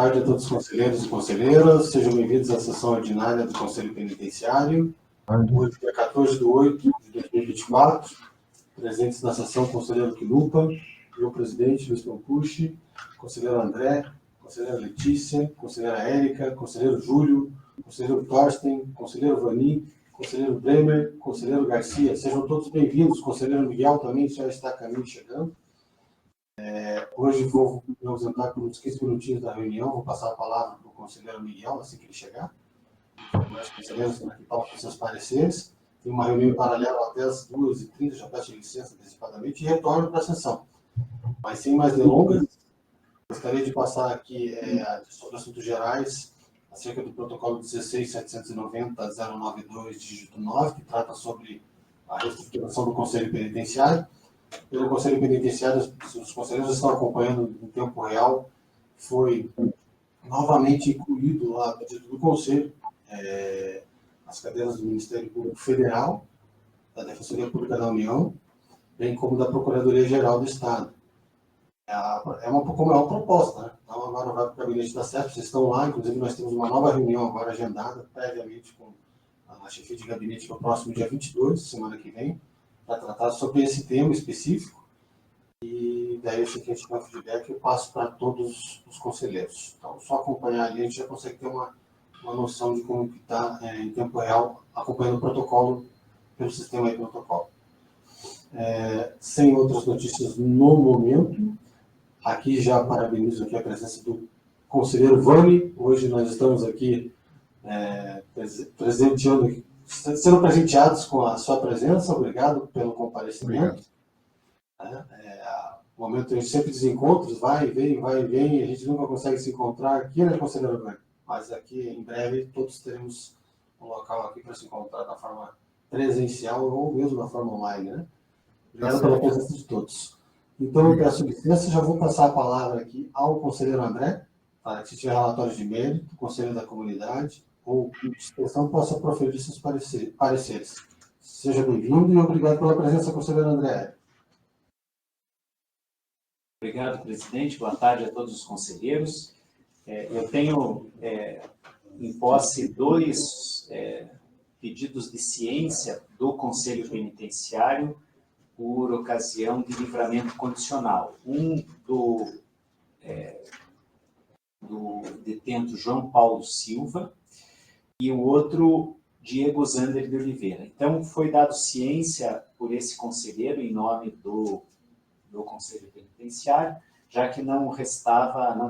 tarde a todos os conselheiros e conselheiras. Sejam bem-vindos à sessão ordinária do Conselho Penitenciário. Hoje, dia 14 de 8 de 2024. Presentes na sessão, o conselheiro Quilupa, eu, presidente Luiz Pampucci, conselheiro André, conselheira Letícia, conselheira Érica, conselheiro Júlio, conselheiro Thorsten, conselheiro Vani, conselheiro Bremer, conselheiro Garcia. Sejam todos bem-vindos. Conselheiro Miguel também já está a caminho chegando. Hoje vou me ausentar por uns 15 minutinhos da reunião, vou passar a palavra para o conselheiro Miguel, assim que ele chegar. Os conselheiros aqui estão com seus pareceres. Tem uma reunião em paralelo até as 2h30, já peço licença antecipadamente e retorno para a sessão. Mas sem mais delongas, gostaria de passar aqui sobre assuntos gerais, acerca do protocolo 16.790.092, dígito 9, que trata sobre a reestruturação do Conselho Penitenciário. Pelo Conselho Penitenciário, os conselheiros estão acompanhando em tempo real, foi novamente incluído lá, a pedido do Conselho, as cadeiras do Ministério Público Federal, da Defensoria Pública da União, bem como da Procuradoria-Geral do Estado. É uma proposta, né? Então, agora vai para o gabinete da CEP, vocês estão lá, inclusive nós temos uma nova reunião agora agendada, previamente com a chefia de gabinete para o próximo dia 22, semana que vem, para tratar sobre esse tema específico, e daí assim que a gente tiver feedback, eu passo para todos os conselheiros. Então, só acompanhar ali, a gente já consegue ter uma noção de como está em tempo real, acompanhando o protocolo, pelo sistema de protocolo. Sem outras notícias no momento, aqui já parabenizo aqui a presença do conselheiro Vani. Hoje nós estamos aqui sendo presenteados com a sua presença. Obrigado pelo comparecimento. No momento a gente sempre desencontros, vai e vem, a gente nunca consegue se encontrar aqui, né, conselheiro Vani? Mas aqui em breve todos teremos um local aqui para se encontrar da forma presencial ou mesmo da forma online, né? Obrigado pela presença de todos. Então, eu peço licença, já vou passar a palavra aqui ao conselheiro André, para que se tiver relatórios de mérito, conselho da comunidade, ou de expressão, possa proferir seus pareceres. Seja bem-vindo e obrigado pela presença, conselheiro André. Obrigado, presidente. Boa tarde a todos os conselheiros. Eu tenho em posse dois pedidos de ciência do Conselho Penitenciário por ocasião de livramento condicional. Um do detento João Paulo Silva e o outro Diego Zander de Oliveira. Então, foi dado ciência por esse conselheiro em nome do Conselho Penitenciário, já que não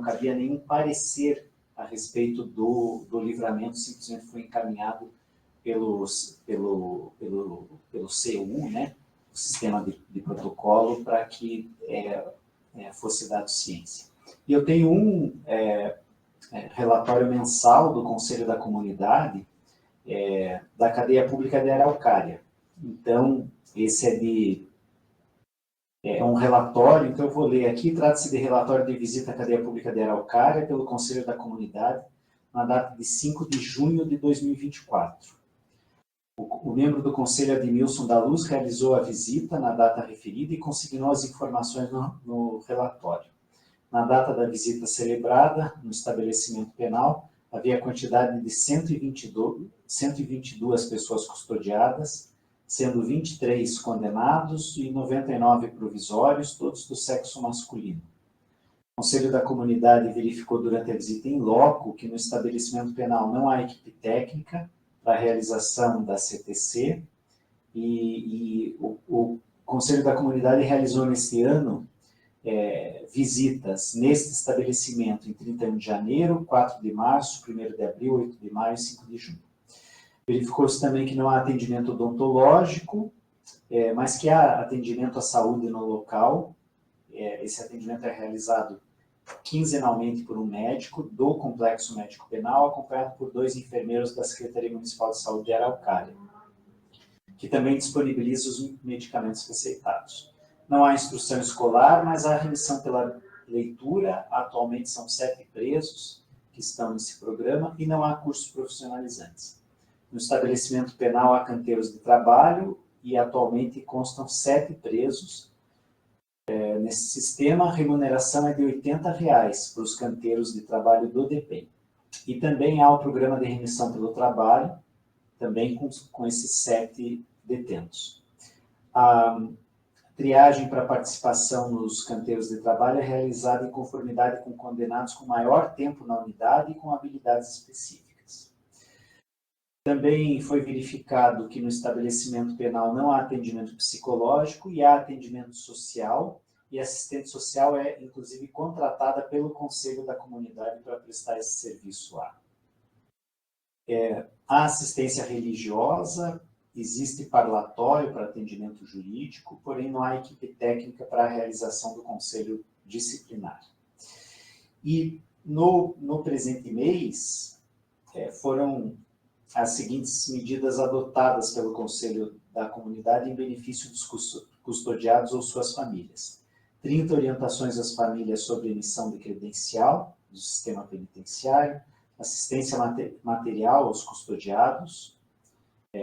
cabia nenhum parecer a respeito do livramento, simplesmente foi encaminhado pelo CU, né, o sistema de protocolo, para que fosse dado ciência. E eu tenho um relatório mensal do Conselho da Comunidade da Cadeia Pública de Araucária. Então, esse é um relatório, então eu vou ler aqui, trata-se de relatório de visita à Cadeia Pública de Araucária pelo Conselho da Comunidade, na data de 5 de junho de 2024. O membro do Conselho Admilson da Luz realizou a visita na data referida e consignou as informações no relatório. Na data da visita celebrada, no estabelecimento penal, havia a quantidade de 122 pessoas custodiadas, sendo 23 condenados e 99 provisórios, todos do sexo masculino. O Conselho da Comunidade verificou durante a visita em loco que no estabelecimento penal não há equipe técnica para a realização da CTC e o Conselho da Comunidade realizou nesse ano visitas neste estabelecimento em 31 de janeiro, 4 de março, 1º de abril, 8 de maio e 5 de junho. Verificou-se também que não há atendimento odontológico, mas que há atendimento à saúde no local. Esse atendimento é realizado quinzenalmente por um médico do Complexo Médico Penal, acompanhado por 2 enfermeiros da Secretaria Municipal de Saúde de Araucária, que também disponibiliza os medicamentos receitados. Não há instrução escolar, mas há remissão pela leitura. Atualmente são 7 presos que estão nesse programa e não há cursos profissionalizantes. No estabelecimento penal há canteiros de trabalho e atualmente constam 7 presos Nesse sistema, a remuneração é de R$ 80 para os canteiros de trabalho do DEPEN. E também há o programa de remissão pelo trabalho, também com esses 7 detentos. A triagem para participação nos canteiros de trabalho é realizada em conformidade com condenados com maior tempo na unidade e com habilidades específicas. Também foi verificado que no estabelecimento penal não há atendimento psicológico e há atendimento social, e a assistente social é, inclusive, contratada pelo Conselho da Comunidade para prestar esse serviço lá. A assistência religiosa, existe parlatório para atendimento jurídico, porém não há equipe técnica para a realização do conselho disciplinar. E no presente mês, foram as seguintes medidas adotadas pelo Conselho da Comunidade em benefício dos custodiados ou suas famílias. 30 orientações às famílias sobre emissão de credencial do sistema penitenciário, assistência material aos custodiados,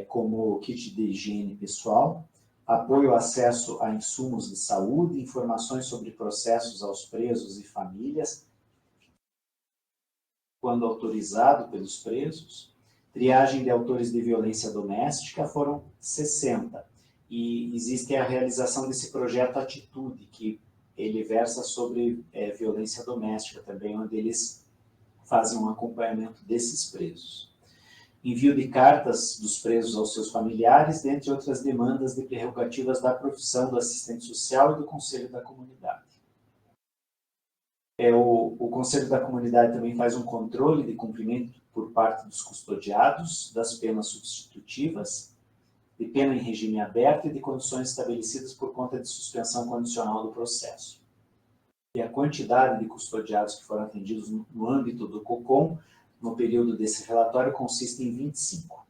como kit de higiene pessoal, apoio ao acesso a insumos de saúde, informações sobre processos aos presos e famílias, quando autorizado pelos presos, triagem de autores de violência doméstica, foram 60. E existe a realização desse projeto Atitude, que ele versa sobre violência doméstica também, onde eles fazem um acompanhamento desses presos. Envio de cartas dos presos aos seus familiares, dentre outras demandas de prerrogativas da profissão do assistente social e do Conselho da Comunidade. O Conselho da Comunidade também faz um controle de cumprimento por parte dos custodiados das penas substitutivas, de pena em regime aberto e de condições estabelecidas por conta de suspensão condicional do processo. E a quantidade de custodiados que foram atendidos no âmbito do COCOM, no período desse relatório, consiste em 25.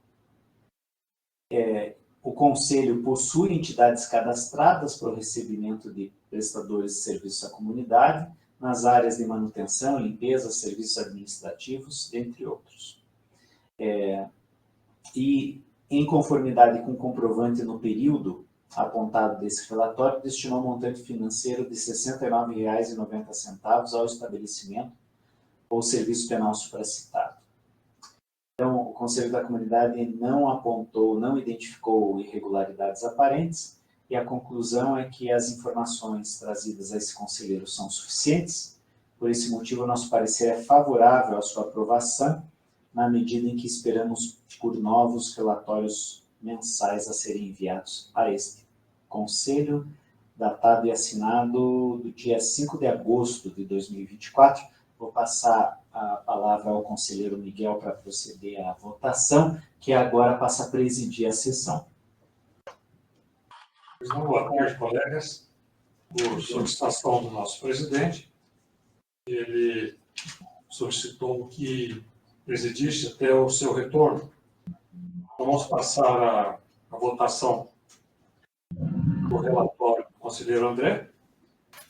O Conselho possui entidades cadastradas para o recebimento de prestadores de serviços à comunidade, nas áreas de manutenção, limpeza, serviços administrativos, entre outros. E, em conformidade com o comprovante no período apontado desse relatório, destinou um montante financeiro de R$ 69,90 ao estabelecimento ou serviço penal supracitado. Então, o Conselho da Comunidade não apontou, não identificou irregularidades aparentes, e a conclusão é que as informações trazidas a esse conselheiro são suficientes. Por esse motivo, o nosso parecer é favorável à sua aprovação, na medida em que esperamos por novos relatórios mensais a serem enviados a este Conselho, datado e assinado do dia 5 de agosto de 2024. Vou passar a palavra ao conselheiro Miguel para proceder à votação, que agora passa a presidir a sessão. Boa tarde, colegas. Por solicitação do nosso presidente, ele solicitou que presidisse até o seu retorno. Vamos passar a votação do relatório do conselheiro André.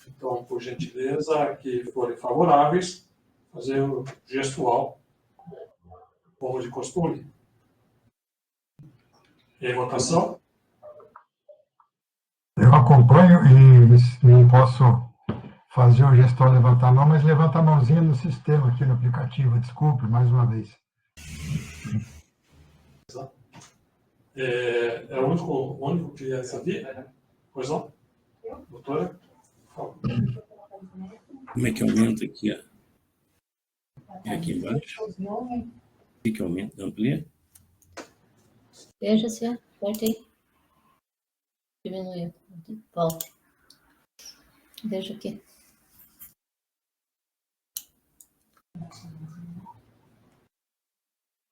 Então, por gentileza, que forem favoráveis, fazer o gestual como de costume. Em votação? Eu acompanho e não posso fazer o gestual levantar a mão, mas levanta a mãozinha no sistema, aqui no aplicativo. Desculpe, mais uma vez. É o único que ia saber? Pois não? Doutora? Por favor. Como é que aumenta aqui? É aqui embaixo? O que aumenta? Amplia? Veja se aperta aí. Diminuiu. Volta. Veja aqui.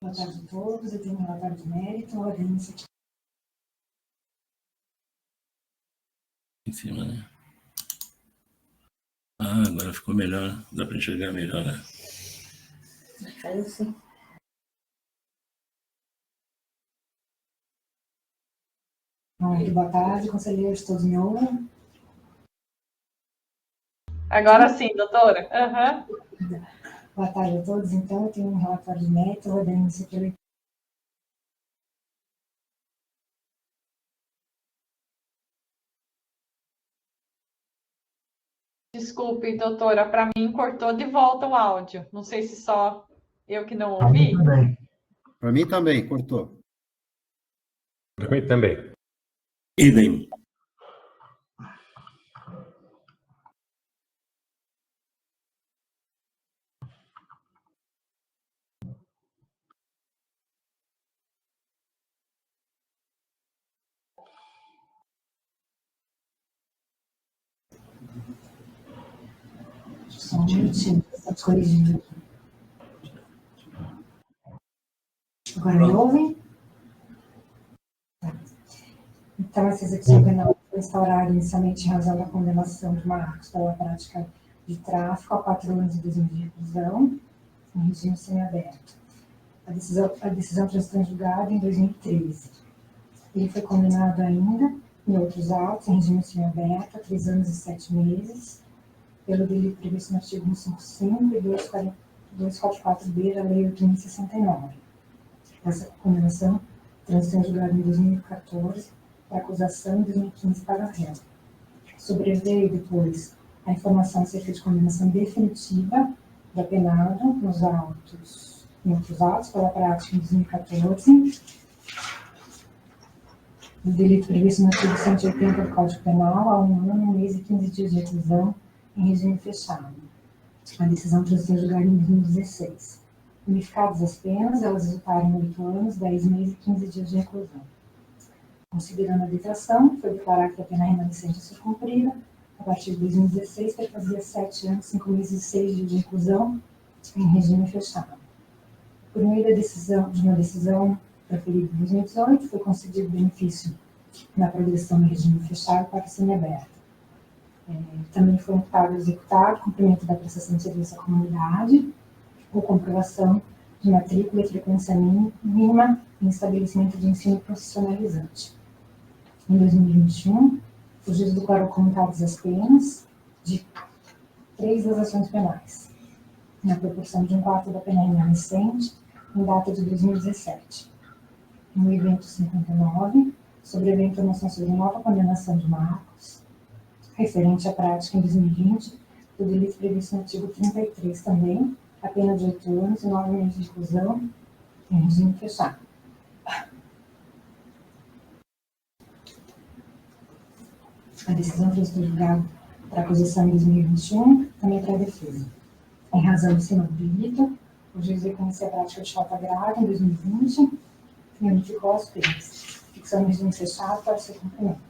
Boa tarde a todos. Eu tenho um relatório de mérito, ordem iniciativa. Em cima, né? Ah, agora ficou melhor. Dá para enxergar melhor, né? Faz assim. Muito boa tarde, conselheiros, todos me ouvem? Agora sim, doutora. Uhum. Boa tarde a todos. Então, eu tenho um relatório de mérito, ordem iniciativa. Desculpe, doutora, para mim cortou de volta o áudio. Não sei se só eu que não Para mim ouvi. também. Para mim também, cortou. Para mim também. Idem. Só um minutinho, está corrigindo aqui. Agora me ouvem? Tá. Então, essa execução penal foi instaurada inicialmente em razão da condenação de Marcos pela prática de tráfico a 4 anos e 2 meses de reclusão, em regime semiaberto. A decisão transitou em julgado em 2013. Ele foi condenado ainda, em outros autos, em regime semiaberto, a 3 anos e 7 meses, pelo delito previsto no artigo 155 e 244-B da Lei 8.069. Essa condenação transitou em julgado em 2014 para acusação em 2015 para o réu. Sobreveio depois a informação acerca de condenação definitiva do apenado nos autos, em outros autos, pela prática em 2014, do delito previsto no artigo 180 do Código Penal, a 1 ano, 1 mês e 15 dias de reclusão em regime fechado. A decisão transitou em julgado em 2016. Unificadas as penas, elas resultaram em 8 anos, 10 meses e 15 dias de reclusão. Considerando a detração, foi declarado que a pena remanescente a ser cumprida, a partir de 2016, que fazia 7 anos, 5 meses e 6 dias de reclusão em regime fechado. Por meio de uma decisão proferida em 2018, foi concedido benefício na progressão em regime fechado para semiaberto. Também foi imputado executado cumprimento da prestação de serviço à comunidade ou comprovação de matrícula e frequência mínima em estabelecimento de ensino profissionalizante. Em 2021, o juiz declarou comutadas as penas de 3 das ações penais, na proporção de 1/4 da pena remanescente, em data de 2017. No evento 59, sobrevém informação sobre nova condenação de Marcos, referente à prática em 2020, do delito previsto no artigo 33 também, a pena de 8 anos e 9 meses de reclusão em regime fechado. A decisão transitou julgado para acusação em 2021, também para a defesa. Em razão do sinal do delito, o juiz reconheceu a prática de falta grave em 2020 e unificou as penas, fixando o regime fechado para o seu cumprimento.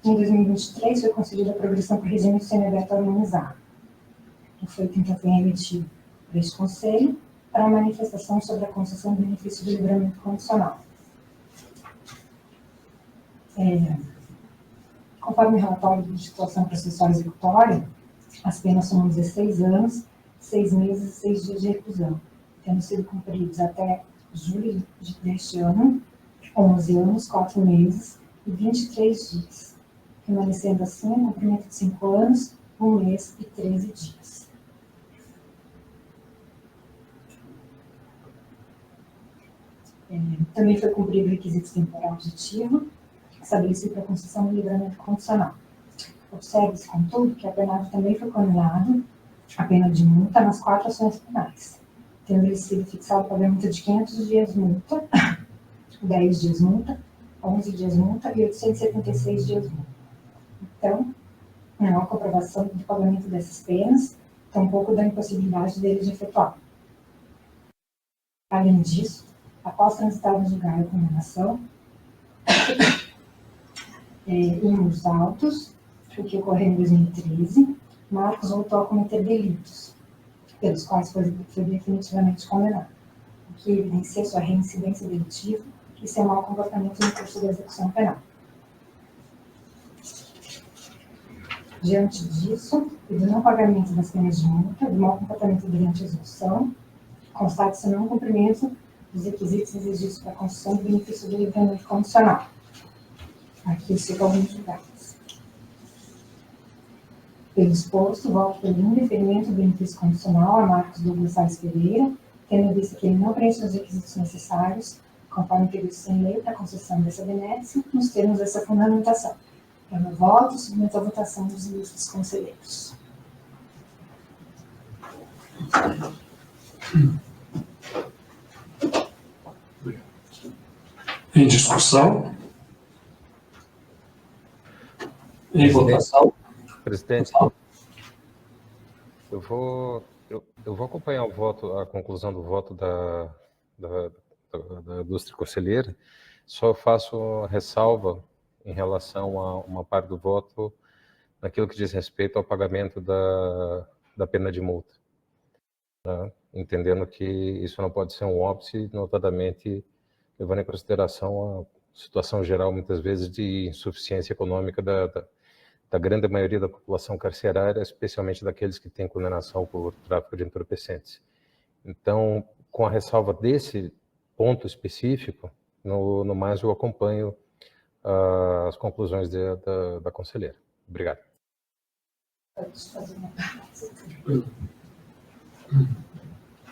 Em 2023, foi concedida a progressão para o regime semiaberto harmonizado. O feito, então, foi remetido para este Conselho para a manifestação sobre a concessão do benefício de livramento condicional. Conforme o relatório de situação processual executória, as penas são 16 anos, 6 meses e 6 dias de reclusão, tendo sido cumpridos até julho deste ano, 11 anos, 4 meses e 23 dias, permanecendo assim o cumprimento de 5 anos, 1 mês e 13 dias. Também foi cumprido o requisito temporal objetivo, estabelecido para a concessão do livramento condicional. Observe-se, contudo, que o apenado também foi condenado à pena de multa nas 4 ações penais, tendo ele sido fixado o pagamento de 500 dias multa, 10 dias multa, 11 dias multa e 876 dias multa. Então, não há comprovação do pagamento dessas penas, tampouco da impossibilidade dele de efetuar. Além disso, após transitar no julgado a condenação, em um dos autos, o que ocorreu em 2013, Marcos voltou a cometer delitos, pelos quais foi definitivamente condenado, o que evidencia sua reincidência delitiva e seu mau comportamento no curso da execução penal. Diante disso, e do não pagamento das penas de multa, do mau comportamento durante a execução, constate-se não cumprimento dos requisitos exigidos para a concessão do benefício do livramento condicional. Aqui ficam alguns julgados. Pelo exposto, voto pelo indeferimento do benefício condicional a Marcos Douglas Salles Pereira, tendo em vista que ele não preenche os requisitos necessários, conforme previsto em lei para a concessão dessa benesse, nos termos dessa fundamentação. É meu voto, submeto à votação dos ilustres conselheiros. Em discussão? Em votação? Presidente, eu vou acompanhar o voto, a conclusão do voto da indústria conselheira, só faço ressalva em relação a uma parte do voto naquilo que diz respeito ao pagamento da pena de multa, tá? Entendendo que isso não pode ser um óbice, notadamente levando em consideração a situação geral, muitas vezes, de insuficiência econômica da grande maioria da população carcerária, especialmente daqueles que têm condenação por tráfico de entorpecentes. Então, com a ressalva desse ponto específico, no mais eu acompanho as conclusões da conselheira. Obrigado.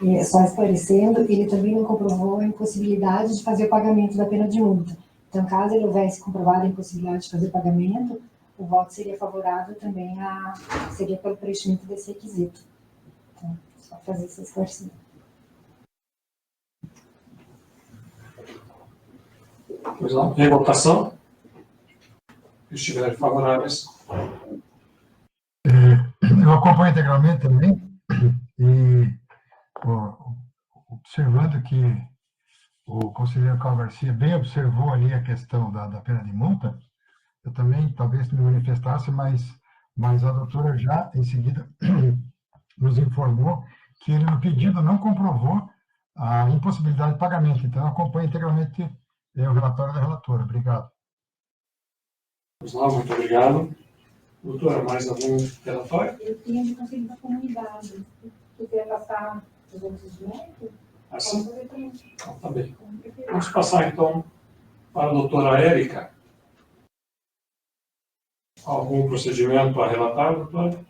E só esclarecendo, ele também não comprovou a impossibilidade de fazer o pagamento da pena de multa. Então, caso ele houvesse comprovado a impossibilidade de fazer o pagamento, o voto seria favorável também seria pelo preenchimento desse requisito. Então, só fazer esse esclarecimento. Pois não. Em votação? Se estiverem favoráveis. Eu acompanho integralmente também e observando que o conselheiro Carlos Garcia bem observou ali a questão da pena de multa, eu também talvez me manifestasse, mas a doutora já em seguida nos informou que ele no pedido não comprovou a impossibilidade de pagamento. Então, eu acompanho integralmente o relatório da relatora. Obrigado. Pois não, muito obrigado. Doutora, mais algum relatório? Eu tenho de conselho da comunidade. Se quiser passar os outros médicos, Assim? posso fazer também. Então, tá bem. Vamos passar, então, para a doutora Érica. Algum procedimento a relatar, doutora?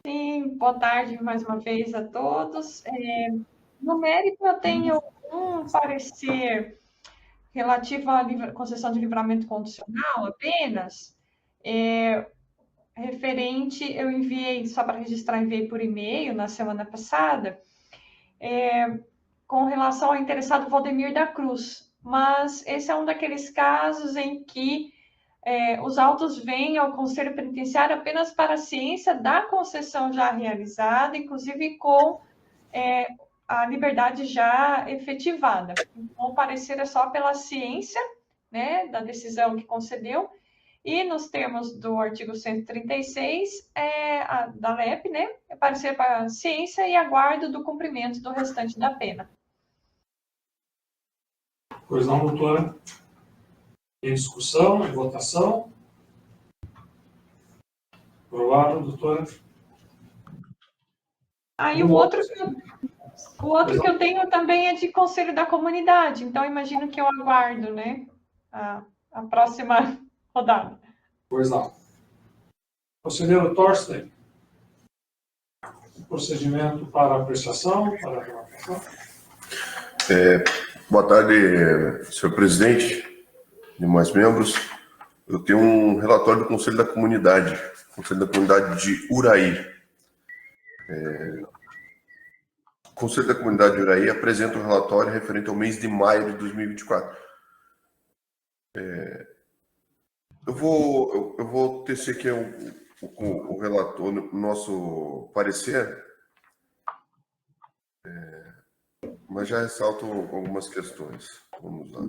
Sim, boa tarde mais uma vez a todos. No mérito, eu tenho um parecer relativo à concessão de livramento condicional apenas, referente, eu enviei, só para registrar, enviei por e-mail na semana passada, com relação ao interessado Valdemir da Cruz, mas esse é um daqueles casos em que os autos vêm ao Conselho Penitenciário apenas para a ciência da concessão já realizada, inclusive com a liberdade já efetivada. Então, o parecer é só pela ciência, né, da decisão que concedeu, e nos termos do artigo 136 da LEP, né, é parecer para a ciência e aguardo do cumprimento do restante da pena. Pois não, doutora? Em discussão, em votação? Aprovado, doutora? Aí o outro que eu tenho também é de Conselho da Comunidade, então imagino que eu aguardo, né, a próxima rodada. Pois não. Conselheiro Torsten, procedimento para apreciação, para relatação. Boa tarde, senhor presidente, demais membros. Eu tenho um relatório do Conselho da Comunidade de Uraí. O Conselho da Comunidade de Uraí apresenta um relatório referente ao mês de maio de 2024. Eu vou tecer aqui o relator, o nosso parecer, mas já ressalto algumas questões. Vamos lá.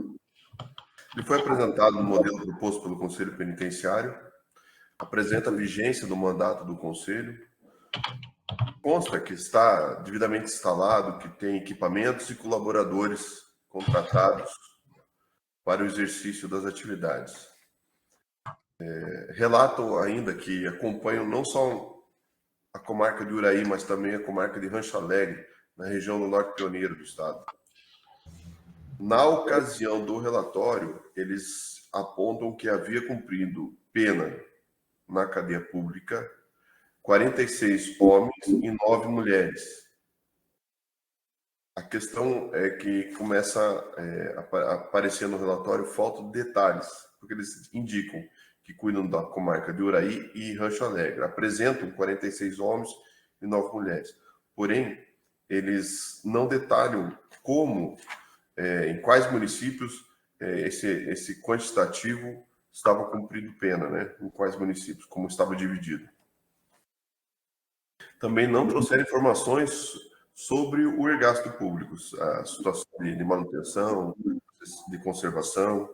Ele foi apresentado no modelo proposto pelo Conselho Penitenciário, apresenta a vigência do mandato do Conselho, consta que está devidamente instalado, que tem equipamentos e colaboradores contratados para o exercício das atividades. Relato ainda que acompanham não só a comarca de Uraí, mas também a comarca de Rancho Alegre, na região do Norte Pioneiro do estado. Na ocasião do relatório, eles apontam que havia cumprido pena na cadeia pública 46 homens e 9 mulheres. A questão é que começa a aparecer no relatório falta de detalhes, porque eles indicam que cuidam da comarca de Uraí e Rancho Alegre. Apresentam 46 homens e 9 mulheres. Porém, eles não detalham como, em quais municípios esse quantitativo estava cumprindo pena, né? Em quais municípios, como estava dividido. Também não trouxeram informações sobre o ergasto público, a situação de manutenção, de conservação,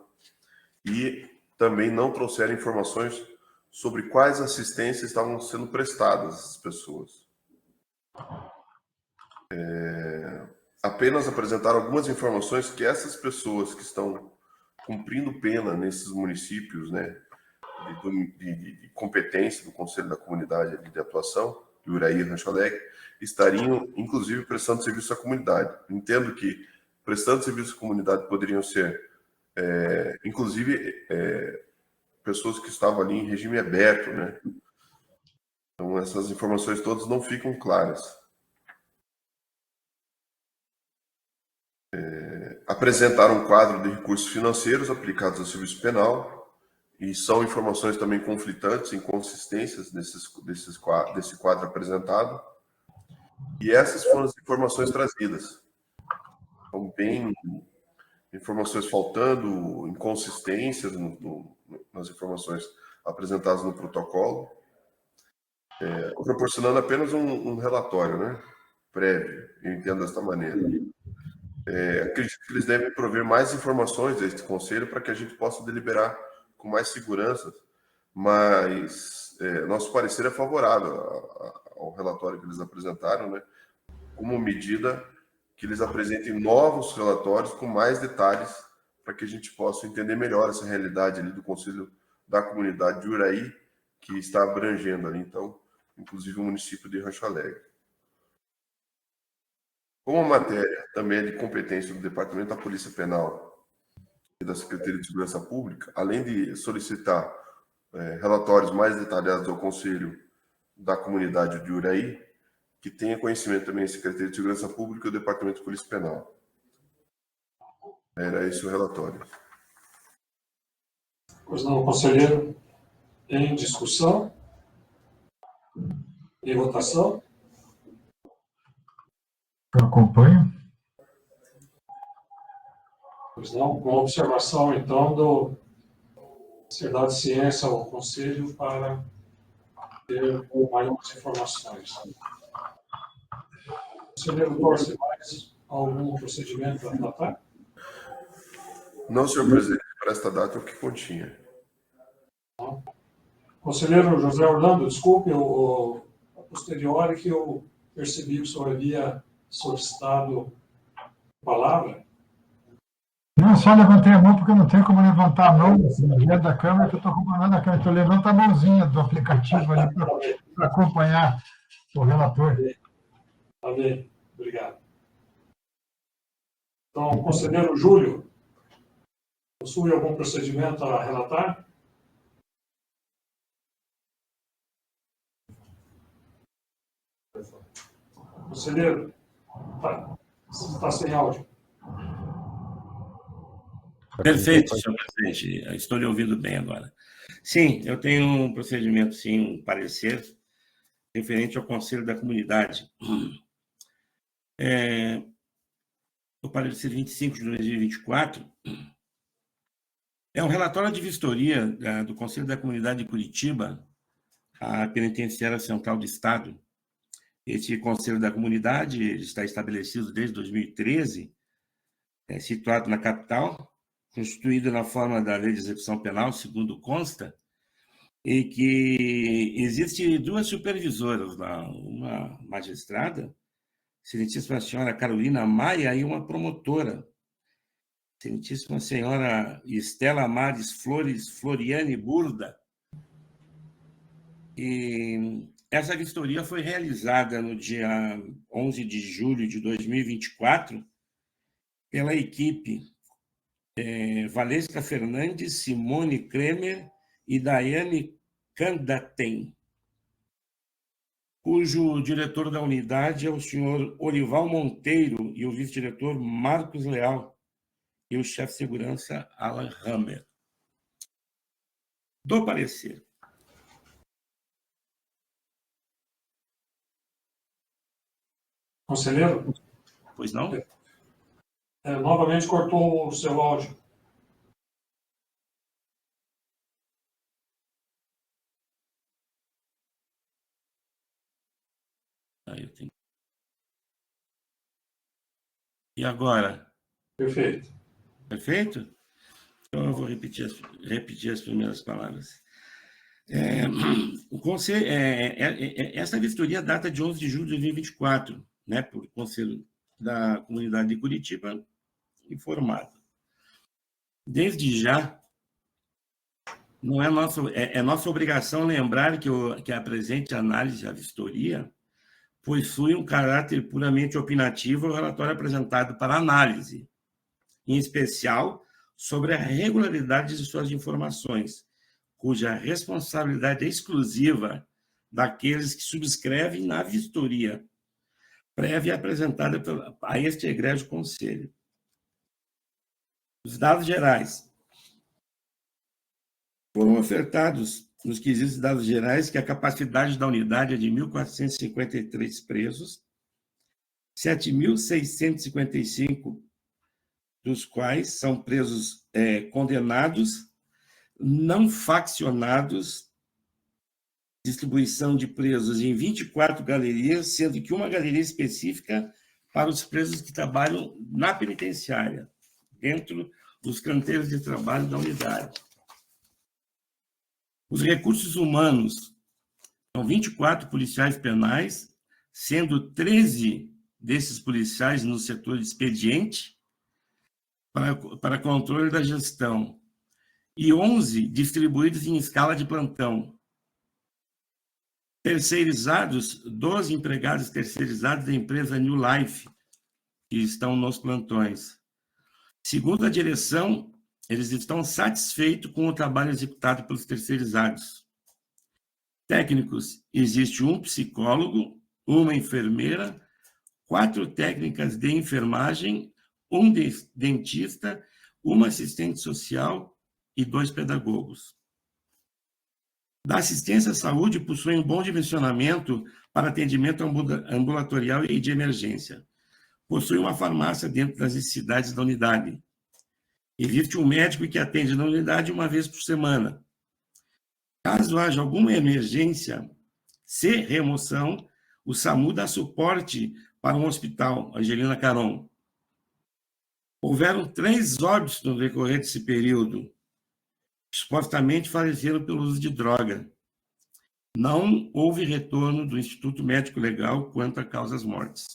e também não trouxeram informações sobre quais assistências estavam sendo prestadas às pessoas. Apenas apresentaram algumas informações que essas pessoas que estão cumprindo pena nesses municípios, né, de competência do Conselho da Comunidade de Atuação, de Uraí e Rancho Alegre, estariam, inclusive, prestando serviço à comunidade. Entendo que, prestando serviço à comunidade, poderiam ser, inclusive, pessoas que estavam ali em regime aberto, né? Então, essas informações todas não ficam claras. Apresentaram um quadro de recursos financeiros aplicados ao serviço penal, e são informações também conflitantes, inconsistências desse quadro apresentado. E essas foram as informações trazidas. Então, bem, informações faltando, inconsistências nas informações apresentadas no protocolo, proporcionando apenas um relatório, né, prévio, eu entendo desta maneira. Acredito que eles devem prover mais informações deste conselho para que a gente possa deliberar com mais segurança, mas nosso parecer é favorável ao relatório que eles apresentaram, né, como medida que eles apresentem novos relatórios com mais detalhes para que a gente possa entender melhor essa realidade ali do Conselho da Comunidade de Uraí, que está abrangendo ali, então, inclusive o município de Rancho Alegre. Como a matéria também é de competência do Departamento da Polícia Penal e da Secretaria de Segurança Pública, além de solicitar relatórios mais detalhados ao Conselho da Comunidade de Uraí, que tenha conhecimento também a Secretaria de Segurança Pública e o Departamento de Polícia Penal. Era esse o relatório. Pois não, conselheiro, em discussão, em votação. Eu acompanho. Pois não, com observação, então, do ser dado ciência ao Conselho para ter maiores informações. Conselheiro, torce mais algum procedimento a tratar? Não, senhor presidente, para esta data é o que continha. Conselheiro José Orlando, desculpe, a posteriori que eu percebi que o senhor havia solicitado a palavra. Não, só levantei a mão porque eu não tenho como levantar a mão dentro da câmera, que eu estou acompanhando a câmera. Então, levanta a mãozinha do aplicativo ali para acompanhar o relator. Está bem, obrigado. Então, conselheiro Júlio, possui algum procedimento a relatar? Conselheiro, está sem áudio. Perfeito, senhor presidente. Estou lhe ouvindo bem agora. Sim, eu tenho um procedimento, sim, um parecer referente ao Conselho da Comunidade. O parecer 25 de 2024 é um relatório de vistoria do Conselho da Comunidade de Curitiba, à Penitenciária Central do Estado. Esse Conselho da Comunidade está estabelecido desde 2013, situado na capital, constituído na forma da Lei de Execução Penal, segundo consta, e que existe duas supervisoras lá, uma magistrada, excelentíssima senhora Carolina Maia, e uma promotora, excelentíssima senhora Estela Mares Floriane Burda. E essa vistoria foi realizada no dia 11 de julho de 2024 pela equipe Valesca Fernandes, Simone Kremer e Daiane Candatem, cujo diretor da unidade é o senhor Orival Monteiro e o vice-diretor Marcos Leal e o chefe de segurança Alan Hammer. do parecer. Conselheiro, Pois não? Novamente cortou o seu áudio. Eu tenho... E agora? Perfeito. Perfeito? Então, eu vou repetir as primeiras palavras. Essa vistoria data de 11 de julho de 2024, né, por Conselho da Comunidade de Curitiba, informado. Desde já, não é nossa obrigação lembrar que a presente análise, a vistoria, possui um caráter puramente opinativo ao relatório apresentado para análise, em especial sobre a regularidade de suas informações, cuja responsabilidade é exclusiva daqueles que subscrevem na vistoria prévia apresentada a este egrégio conselho. Os dados gerais foram ofertados nos quesitos de dados gerais que a capacidade da unidade é de 1.453 presos, 7.655 dos quais são presos condenados, não faccionados, distribuição de presos em 24 galerias, sendo que uma galeria específica para os presos que trabalham na penitenciária, dentro dos canteiros de trabalho da unidade. Os recursos humanos são 24 policiais penais, sendo 13 desses policiais no setor de expediente, para controle da gestão, e 11 distribuídos em escala de plantão. Terceirizados, 12 empregados terceirizados da empresa New Life, que estão nos plantões. Segundo a direção, eles estão satisfeitos com o trabalho executado pelos terceirizados. Técnicos, existe um psicólogo, uma enfermeira, 4 técnicas de enfermagem, um dentista, uma assistente social e 2 pedagogos. Da assistência à saúde, possui um bom dimensionamento para atendimento ambulatorial e de emergência. Possui uma farmácia dentro das necessidades da unidade. Existe um médico que atende na unidade uma vez por semana. Caso haja alguma emergência, se remoção, o SAMU dá suporte para um hospital, Angelina Caron. Houveram 3 óbitos no decorrer desse período. Supostamente faleceram pelo uso de droga. Não houve retorno do Instituto Médico Legal quanto a causas-mortes.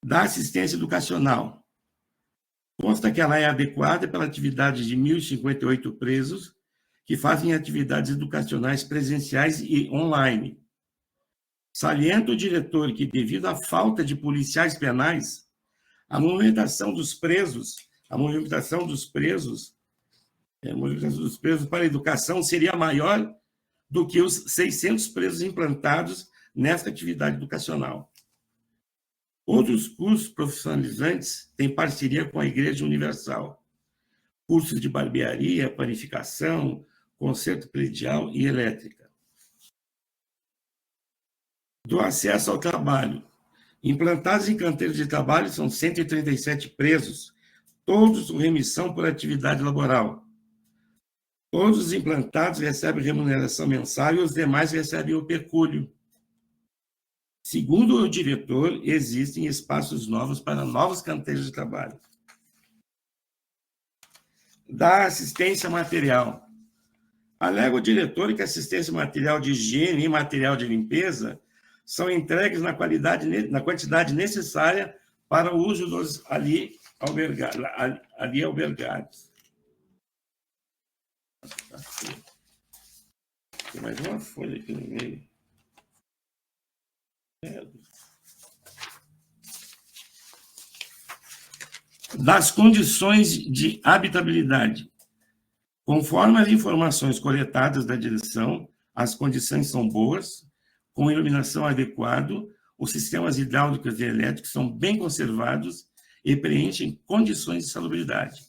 Da assistência educacional. Consta que ela é adequada pela atividade de 1.058 presos que fazem atividades educacionais presenciais e online. Salienta o diretor que, devido à falta de policiais penais, a movimentação dos presos para a educação seria maior do que os 600 presos implantados nesta atividade educacional. Outros cursos profissionalizantes têm parceria com a Igreja Universal. Cursos de barbearia, panificação, conserto predial e elétrica. Do acesso ao trabalho. Implantados em canteiros de trabalho são 137 presos, todos com remissão por atividade laboral. Todos os implantados recebem remuneração mensal e os demais recebem o pecúlio. Segundo o diretor, existem espaços novos para novos canteiros de trabalho. Da assistência material. Alega o diretor que a assistência material de higiene e material de limpeza são entregues na quantidade necessária para o uso dos ali albergados. Tem mais uma folha aqui no meio. Das condições de habitabilidade. Conforme as informações coletadas da direção, as condições são boas, com iluminação adequada, os sistemas hidráulicos e elétricos são bem conservados e preenchem condições de salubridade.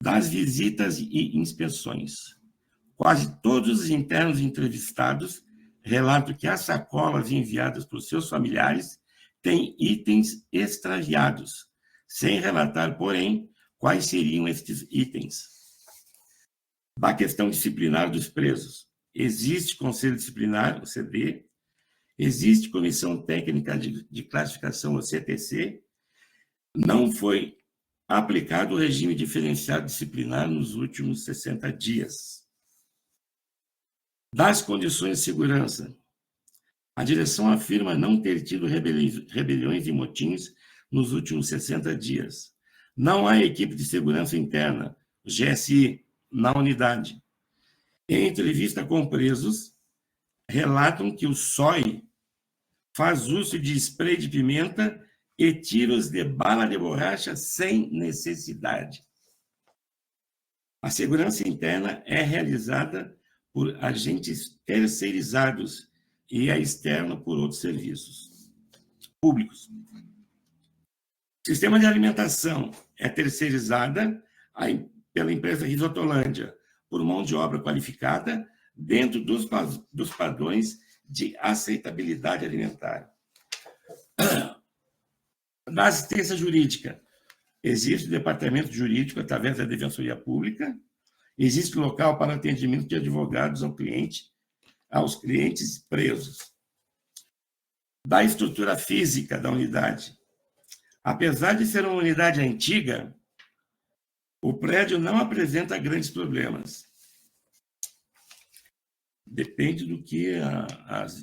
Das visitas e inspeções. Quase todos os internos entrevistados relatam que as sacolas enviadas por seus familiares têm itens extraviados, sem relatar, porém, quais seriam estes itens. Da questão disciplinar dos presos. Existe Conselho Disciplinar, o CD, existe Comissão Técnica de Classificação, o CTC, não foi aplicado o regime diferenciado disciplinar nos últimos 60 dias. Das condições de segurança. A direção afirma não ter tido rebeliões e motins nos últimos 60 dias. Não há equipe de segurança interna, GSI, na unidade. Em entrevista com presos, relatam que o SOI faz uso de spray de pimenta e tiros de bala de borracha sem necessidade. A segurança interna é realizada por agentes terceirizados e a externa por outros serviços públicos. O sistema de alimentação é terceirizada pela empresa Risotolândia, por mão de obra qualificada, dentro dos padrões de aceitabilidade alimentar. Da assistência jurídica, existe o departamento jurídico através da Defensoria Pública, existe local para atendimento de advogados aos clientes presos. Da estrutura física da unidade. Apesar de ser uma unidade antiga, o prédio não apresenta grandes problemas. Depende do que as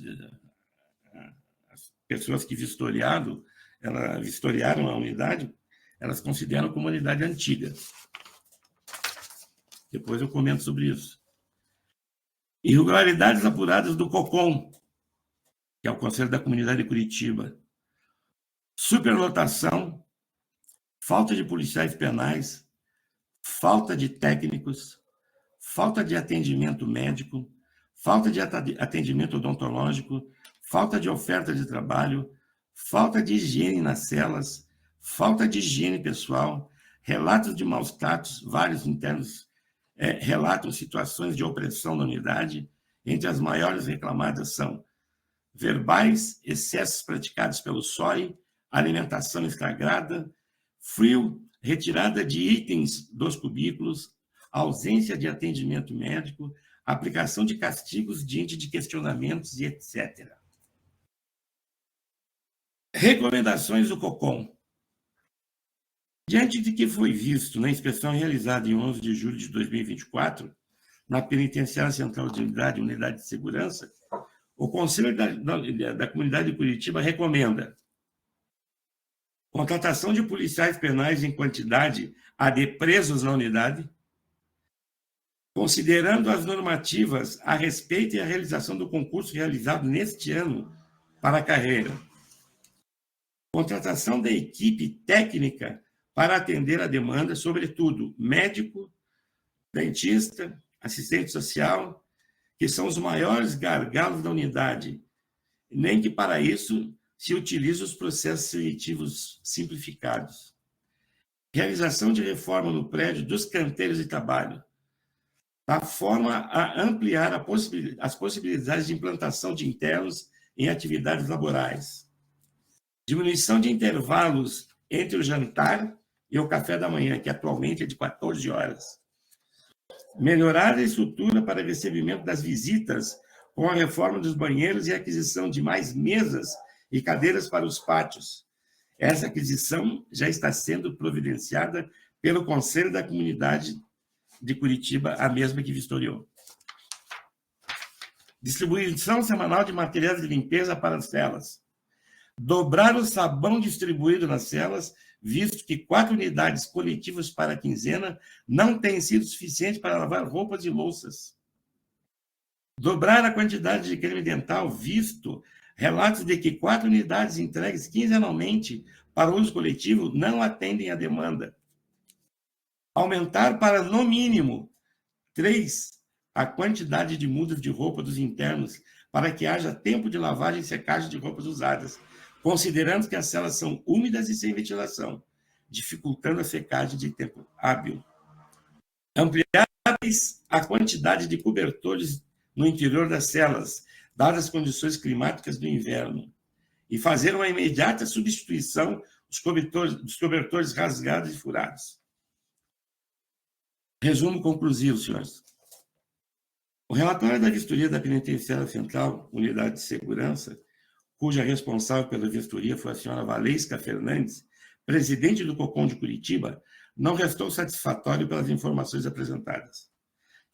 pessoas que vistoriaram a unidade, elas consideram como unidade antiga. Depois eu comento sobre isso. Irregularidades apuradas do COCOM, que é o Conselho da Comunidade de Curitiba. Superlotação, falta de policiais penais, falta de técnicos, falta de atendimento médico, falta de atendimento odontológico, falta de oferta de trabalho, falta de higiene nas celas, falta de higiene pessoal, relatos de maus tratos, vários internos relatam situações de opressão na unidade. Entre as maiores reclamadas são verbais, excessos praticados pelo SOI, alimentação estragada, frio, retirada de itens dos cubículos, ausência de atendimento médico, aplicação de castigos diante de questionamentos e etc. Recomendações do COCOM. Diante de que foi visto na inspeção realizada em 11 de julho de 2024, na Penitenciária Central de Unidade de Segurança, o Conselho da Comunidade de Curitiba recomenda contratação de policiais penais em quantidade a de presos na unidade, considerando as normativas a respeito e a realização do concurso realizado neste ano para a carreira. Contratação da equipe técnica para atender a demanda, sobretudo médico, dentista, assistente social, que são os maiores gargalos da unidade, nem que para isso se utilizam os processos seletivos simplificados. Realização de reforma no prédio dos canteiros de trabalho, da forma a ampliar as possibilidades de implantação de internos em atividades laborais. Diminuição de intervalos entre o jantar e o café da manhã, que atualmente é de 14 horas. Melhorar a estrutura para recebimento das visitas com a reforma dos banheiros e a aquisição de mais mesas e cadeiras para os pátios. Essa aquisição já está sendo providenciada pelo Conselho da Comunidade de Curitiba, a mesma que vistoriou. Distribuição semanal de materiais de limpeza para as celas. Dobrar o sabão distribuído nas celas, visto que 4 unidades coletivas para a quinzena não têm sido suficientes para lavar roupas e louças. Dobrar a quantidade de creme dental, visto relatos de que 4 unidades entregues quinzenalmente para uso coletivo não atendem à demanda. Aumentar para, no mínimo, 3 a quantidade de mudas de roupa dos internos para que haja tempo de lavagem e secagem de roupas usadas, considerando que as celas são úmidas e sem ventilação, dificultando a secagem de tempo hábil. Ampliáveis a quantidade de cobertores no interior das celas, dadas as condições climáticas do inverno, e fazer uma imediata substituição dos cobertores rasgados e furados. Resumo conclusivo, senhores. O relatório da vistoria da Penitenciária Central, Unidade de Segurança, cuja responsável pela vistoria foi a senhora Valesca Fernandes, presidente do COCOM de Curitiba, não restou satisfatório pelas informações apresentadas.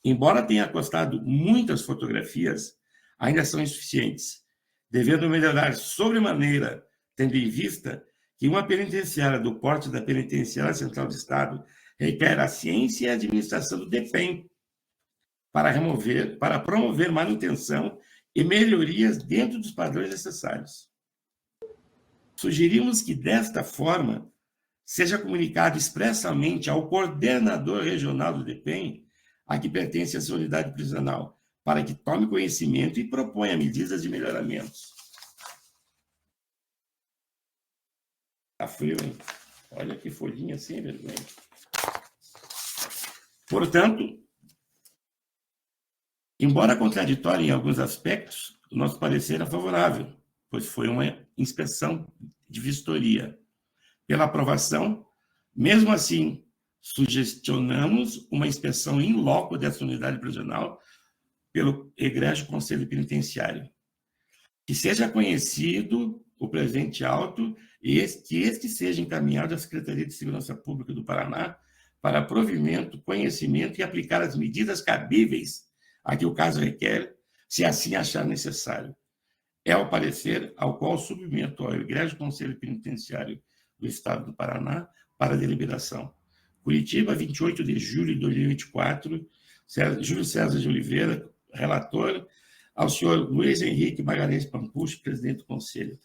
Embora tenha costado muitas fotografias, ainda são insuficientes, devendo melhorar sobremaneira, tendo em vista que uma penitenciária do porte da Penitenciária Central do Estado requer a ciência e a administração do DEPEN para promover manutenção e melhorias dentro dos padrões necessários. Sugerimos que, desta forma, seja comunicado expressamente ao coordenador regional do DEPEN, a que pertence essa unidade prisional, para que tome conhecimento e proponha medidas de melhoramentos. Está frio, hein? Olha que folhinha sem vergonha. Portanto, embora contraditório em alguns aspectos, o nosso parecer é favorável, pois foi uma inspeção de vistoria. Pela aprovação, mesmo assim, sugestionamos uma inspeção in loco dessa unidade prisional pelo egrégio Conselho Penitenciário. Que seja conhecido o presente auto e que este seja encaminhado à Secretaria de Segurança Pública do Paraná para provimento, conhecimento e aplicar as medidas cabíveis a que o caso requer, se assim achar necessário. É o parecer ao qual submeto ao egrégio Conselho Penitenciário do Estado do Paraná para deliberação. Curitiba, 28 de julho de 2024, Júlio César de Oliveira, relator, ao senhor Luiz Henrique Magalhães Pampucci, presidente do Conselho.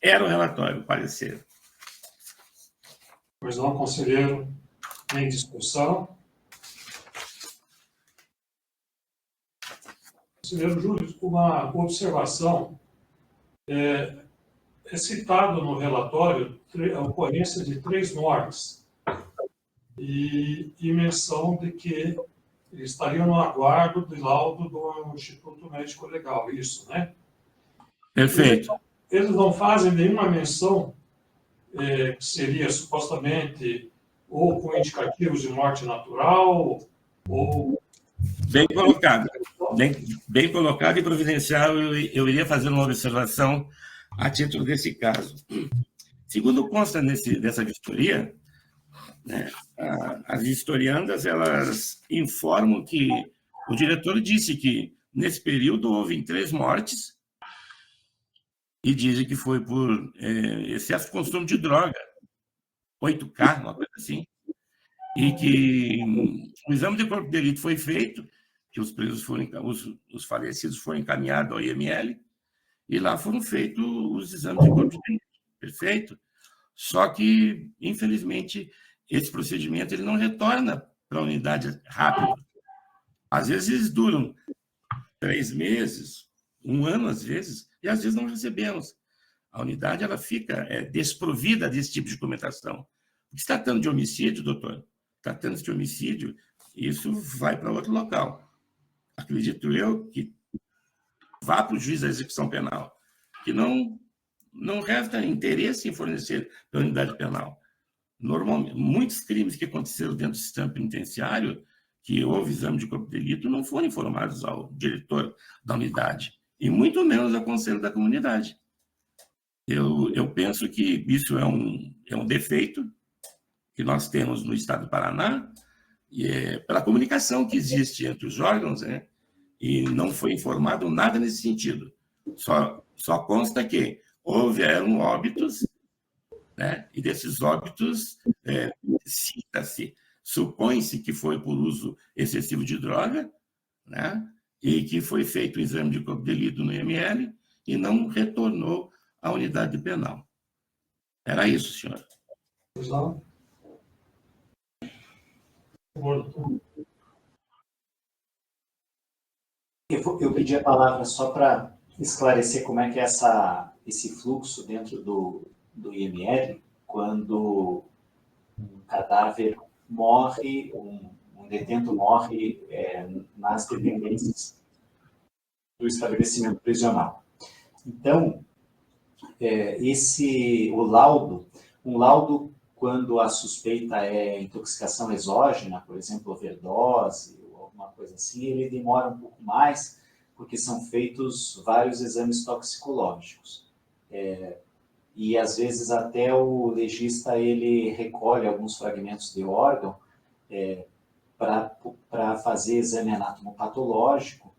Era o relatório, o parecer. Pois não, conselheiro, em discussão. Conselheiro Júlio, uma observação. É citado no relatório a ocorrência de 3 mortes e menção de que eles estariam no aguardo do laudo do Instituto Médico Legal, isso, né? Perfeito. Eles não fazem nenhuma menção que seria supostamente ou com indicativos de morte natural ou... Bem colocado. Bem colocado e providencial. Eu iria fazer uma observação a título desse caso. Segundo consta dessa vistoria, né, as historiandas elas informam que o diretor disse que, nesse período, houve 3 mortes e dizem que foi por excesso de consumo de droga, 8K, uma coisa assim, e que o exame de corpo de delito foi feito, que os presos os falecidos foram encaminhados ao IML, e lá foram feitos os exames de corpo de delito. Perfeito? Só que, infelizmente, esse procedimento ele não retorna para a unidade rápido. Às vezes eles duram 3 meses, 1 ano, às vezes, e às vezes não recebemos. A unidade ela fica desprovida desse tipo de documentação. Se tratando de homicídio, doutor, tratando de homicídio, isso vai para outro local. Acredito eu que vá para o juiz da execução penal, que não resta interesse em fornecer para a unidade penal. Normalmente, muitos crimes que aconteceram dentro do sistema penitenciário, que houve exame de corpo de delito, não foram informados ao diretor da unidade, e muito menos ao conselho da comunidade. Eu penso que isso é um defeito que nós temos no Estado do Paraná, e pela comunicação que existe entre os órgãos, né? E não foi informado nada nesse sentido. Só consta que houveram óbitos, né? E desses óbitos, cita-se, supõe-se que foi por uso excessivo de droga, né? E que foi feito o exame de corpo de delito no IML e não retornou à unidade penal. Era isso, senhor. Eu pedi a palavra só para esclarecer como é que é esse fluxo dentro do IML, quando um cadáver morre, um detento morre nas dependências do estabelecimento prisional. Então, um laudo, quando a suspeita é intoxicação exógena, por exemplo, overdose ou alguma coisa assim, ele demora um pouco mais, porque são feitos vários exames toxicológicos. E às vezes até o legista ele recolhe alguns fragmentos de órgão para fazer exame anatomopatológico,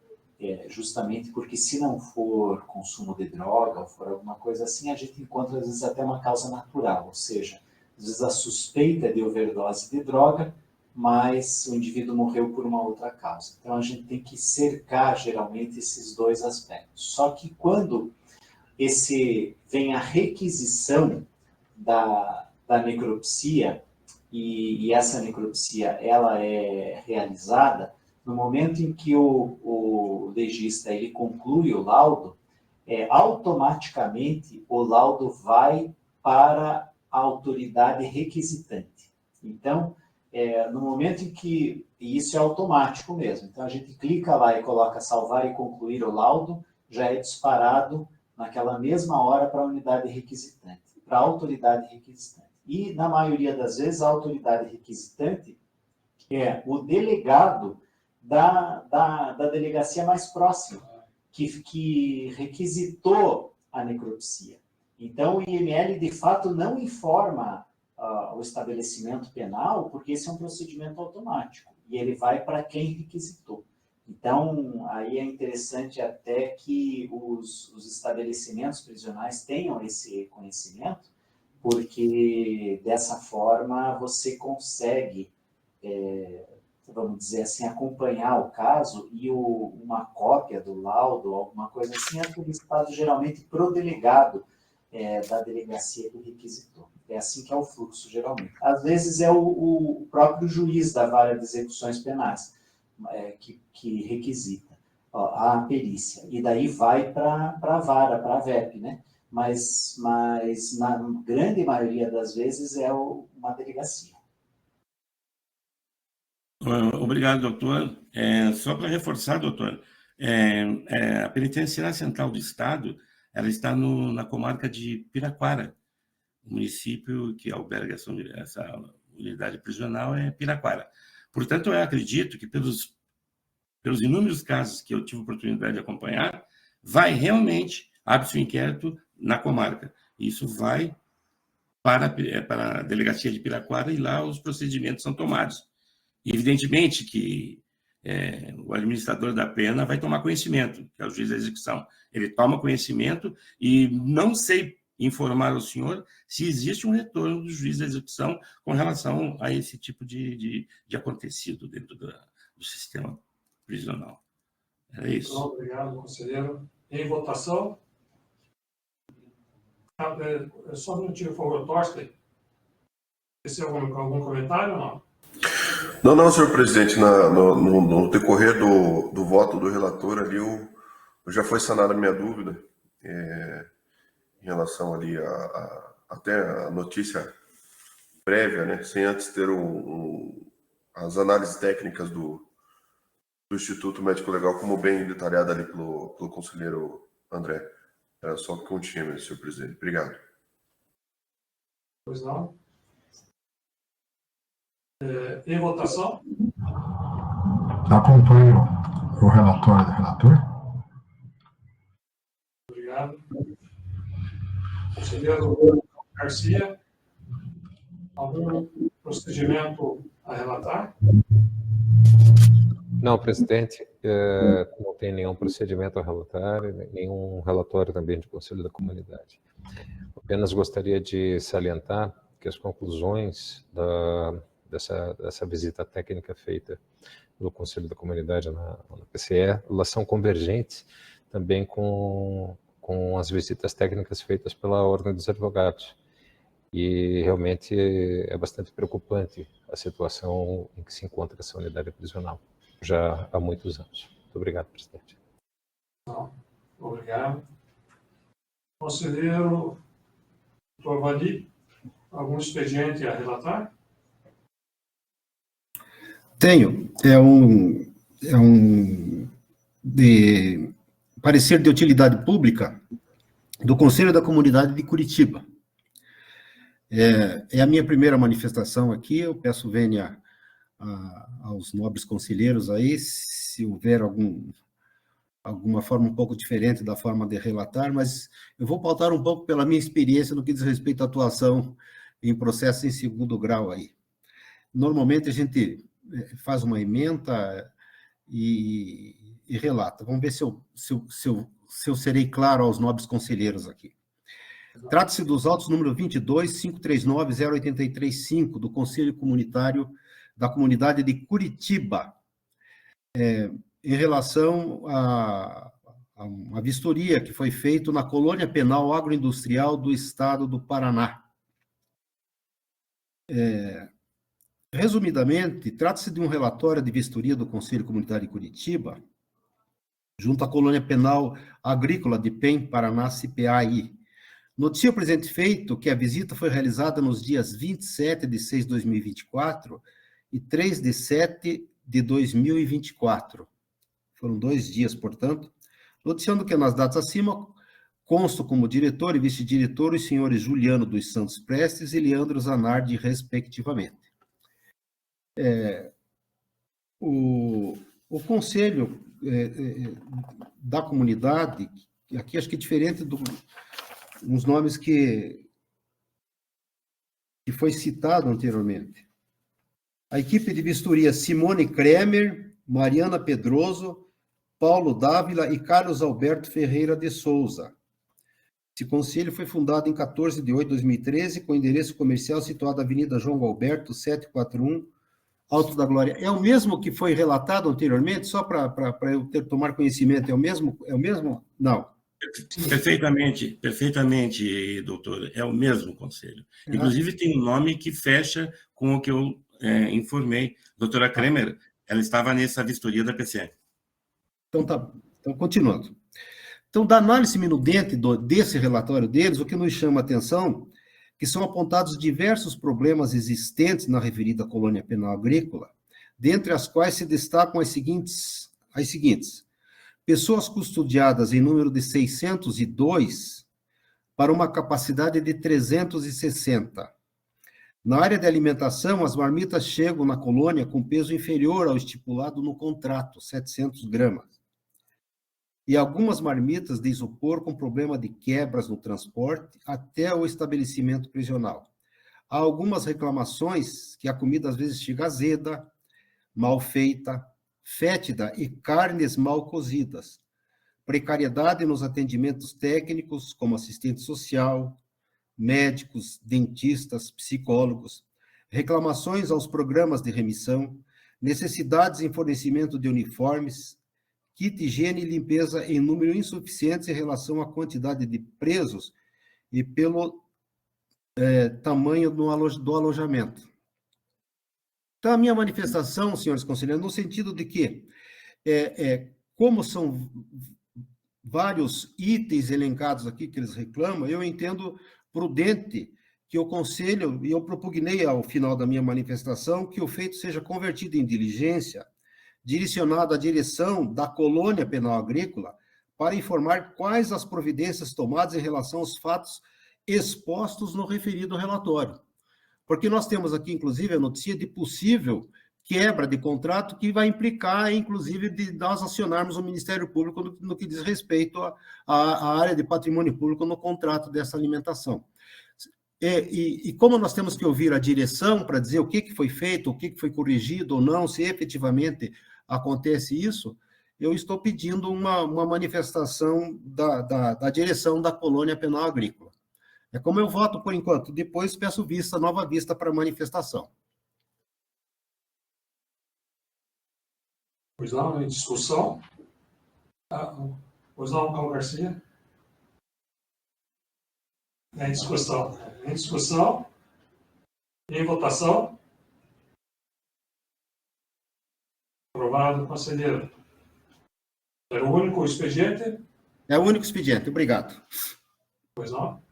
justamente porque se não for consumo de droga ou for alguma coisa assim, a gente encontra às vezes até uma causa natural, ou seja, às vezes a suspeita de overdose de droga, mas o indivíduo morreu por uma outra causa. Então a gente tem que cercar geralmente esses dois aspectos. Só que quando vem a requisição da necropsia, e essa necropsia ela é realizada no momento em que o legista ele conclui o laudo, automaticamente o laudo vai para a autoridade requisitante. Então, no momento em que, e isso é automático mesmo, então a gente clica lá e coloca salvar e concluir o laudo, já é disparado naquela mesma hora para a unidade requisitante, para a autoridade requisitante. E, na maioria das vezes, a autoridade requisitante é o delegado da delegacia mais próxima, que requisitou a necropsia. Então, o IML, de fato, não informa o estabelecimento penal, porque esse é um procedimento automático, e ele vai para quem requisitou. Então, aí é interessante até que os estabelecimentos prisionais tenham esse conhecimento, porque dessa forma você consegue, vamos dizer assim, acompanhar o caso e uma cópia do laudo, alguma coisa assim, é solicitado geralmente para o delegado da delegacia que requisitou. É assim que é o fluxo, geralmente. Às vezes é o próprio juiz da vara de execuções penais que requisita a perícia. E daí vai para a vara, para a VEP, né? Mas na grande maioria das vezes é uma delegacia. Obrigado, doutor. Só para reforçar, doutor, a Penitenciária Central do Estado ela está na comarca de Piraquara. O município que alberga essa unidade prisional é Piraquara. Portanto, eu acredito que pelos inúmeros casos que eu tive a oportunidade de acompanhar, abre-se o inquérito na comarca. Isso vai para a delegacia de Piraquara e lá os procedimentos são tomados. E, evidentemente, que o administrador da pena vai tomar conhecimento, que é o juiz da execução. Ele toma conhecimento e não sei informar ao senhor se existe um retorno do juiz da execução com relação a esse tipo de acontecido dentro do sistema prisional. É isso. Então, obrigado, conselheiro. Em votação? Só um minutinho, por favor, Torsten. Esse é algum comentário ou não? Não, senhor presidente. No decorrer do voto do relator ali, já foi sanada a minha dúvida em relação ali até a notícia prévia, né, sem antes ter as análises técnicas do Instituto Médico Legal, como bem detalhado ali pelo conselheiro André. Era só o que continha, senhor presidente. Obrigado. Pois não. Em votação? Acompanho o relatório do relator. Obrigado. Conselheiro Garcia, algum procedimento a relatar? Não, presidente, não tem nenhum procedimento a relatar, nenhum relatório também de Conselho da Comunidade. Apenas gostaria de salientar que as conclusões dessa visita técnica feita pelo Conselho da Comunidade na PCE, elas são convergentes também com as visitas técnicas feitas pela Ordem dos Advogados. E realmente é bastante preocupante a situação em que se encontra essa unidade prisional, já há muitos anos. Muito obrigado, presidente. Não. Obrigado. Conselheiro Dr. Vali, algum expediente a relatar? Tenho. É um parecer de utilidade pública do Conselho da Comunidade de Curitiba. É a minha primeira manifestação aqui, eu peço vênia aos nobres conselheiros aí, se houver alguma forma um pouco diferente da forma de relatar, mas eu vou pautar um pouco pela minha experiência no que diz respeito à atuação em processos em segundo grau aí. Normalmente a gente faz uma ementa e relata. Vamos ver se eu serei claro aos nobres conselheiros aqui. Trata-se dos autos número 22.539.083.5 do Conselho Comunitário da Comunidade de Curitiba, em relação a uma vistoria que foi feita na colônia penal agroindustrial do estado do Paraná. Resumidamente, trata-se de um relatório de vistoria do Conselho Comunitário de Curitiba, junto à colônia penal agrícola de PEN, Paraná, CPAI. Noticia o presente feito que a visita foi realizada nos dias 27/6/2024 e 3/7/2024. Foram 2 dias, portanto. Noticiando que nas datas acima consto como diretor e vice-diretor os senhores Juliano dos Santos Prestes e Leandro Zanardi, respectivamente. O Conselho da Comunidade, aqui acho que é diferente dos nomes que foi citado anteriormente. A equipe de vistoria Simone Kremer, Mariana Pedroso, Paulo Dávila e Carlos Alberto Ferreira de Souza. Esse conselho foi fundado em 14/8/2013, com endereço comercial situado na Avenida João Alberto, 741, Alto da Glória. É o mesmo que foi relatado anteriormente, só para eu tomar conhecimento, é o mesmo? Não. Perfeitamente, doutor, é o mesmo conselho. Inclusive tem um nome que fecha com o que eu informei. Doutora Kremer, ela estava nessa vistoria da PCE. Então, tá. Então, continuando. Então, da análise minudente desse relatório deles, o que nos chama a atenção que são apontados diversos problemas existentes na referida colônia penal agrícola, dentre as quais se destacam as seguintes: pessoas custodiadas em número de 602 para uma capacidade de 360. Na área de alimentação, as marmitas chegam na colônia com peso inferior ao estipulado no contrato, 700 gramas. E algumas marmitas de isopor com problema de quebras no transporte até o estabelecimento prisional. Há algumas reclamações que a comida às vezes chega azeda, mal feita, fétida e carnes mal cozidas. Precariedade nos atendimentos técnicos, como assistente social, médicos, dentistas, psicólogos. Reclamações aos programas de remissão, necessidades em fornecimento de uniformes, kit higiene e limpeza em número insuficiente em relação à quantidade de presos e pelo tamanho do alojamento. Então, a minha manifestação, senhores conselheiros, no sentido de que, como são vários itens elencados aqui que eles reclamam, eu entendo prudente que o Conselho, e eu propugnei ao final da minha manifestação, que o feito seja convertido em diligência, direcionado à direção da colônia penal agrícola, para informar quais as providências tomadas em relação aos fatos expostos no referido relatório. Porque nós temos aqui, inclusive, a notícia de possível quebra de contrato que vai implicar, inclusive, de nós acionarmos o Ministério Público no que diz respeito à área de patrimônio público no contrato dessa alimentação. E como nós temos que ouvir a direção para dizer o que foi feito, o que foi corrigido ou não, se efetivamente acontece isso, eu estou pedindo uma manifestação da direção da colônia penal agrícola. É como eu voto por enquanto, depois peço nova vista para a manifestação. Pois não, em discussão. Pois não, Paulo Garcia. Em discussão. Em discussão. Em votação. Aprovado, conselheiro. Era o único expediente? É o único expediente, obrigado. Pois não.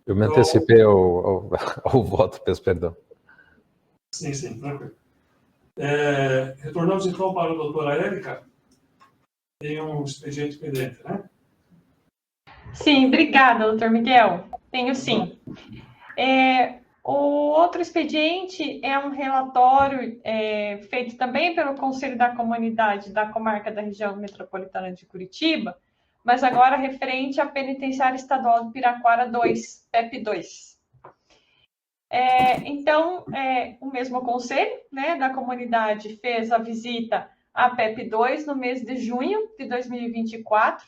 Eu me antecipei ao voto, peço perdão. Sim, tranquilo. Retornamos então para a doutora Érica. Tem um expediente pendente, né? Sim, obrigada, doutor Miguel. Tenho sim. O outro expediente é um relatório feito também pelo Conselho da Comunidade da Comarca da Região Metropolitana de Curitiba, mas agora referente à Penitenciária Estadual do Piraquara 2, PEP2. Então, o mesmo conselho, né, da comunidade fez a visita à PEP2 no mês de junho de 2024.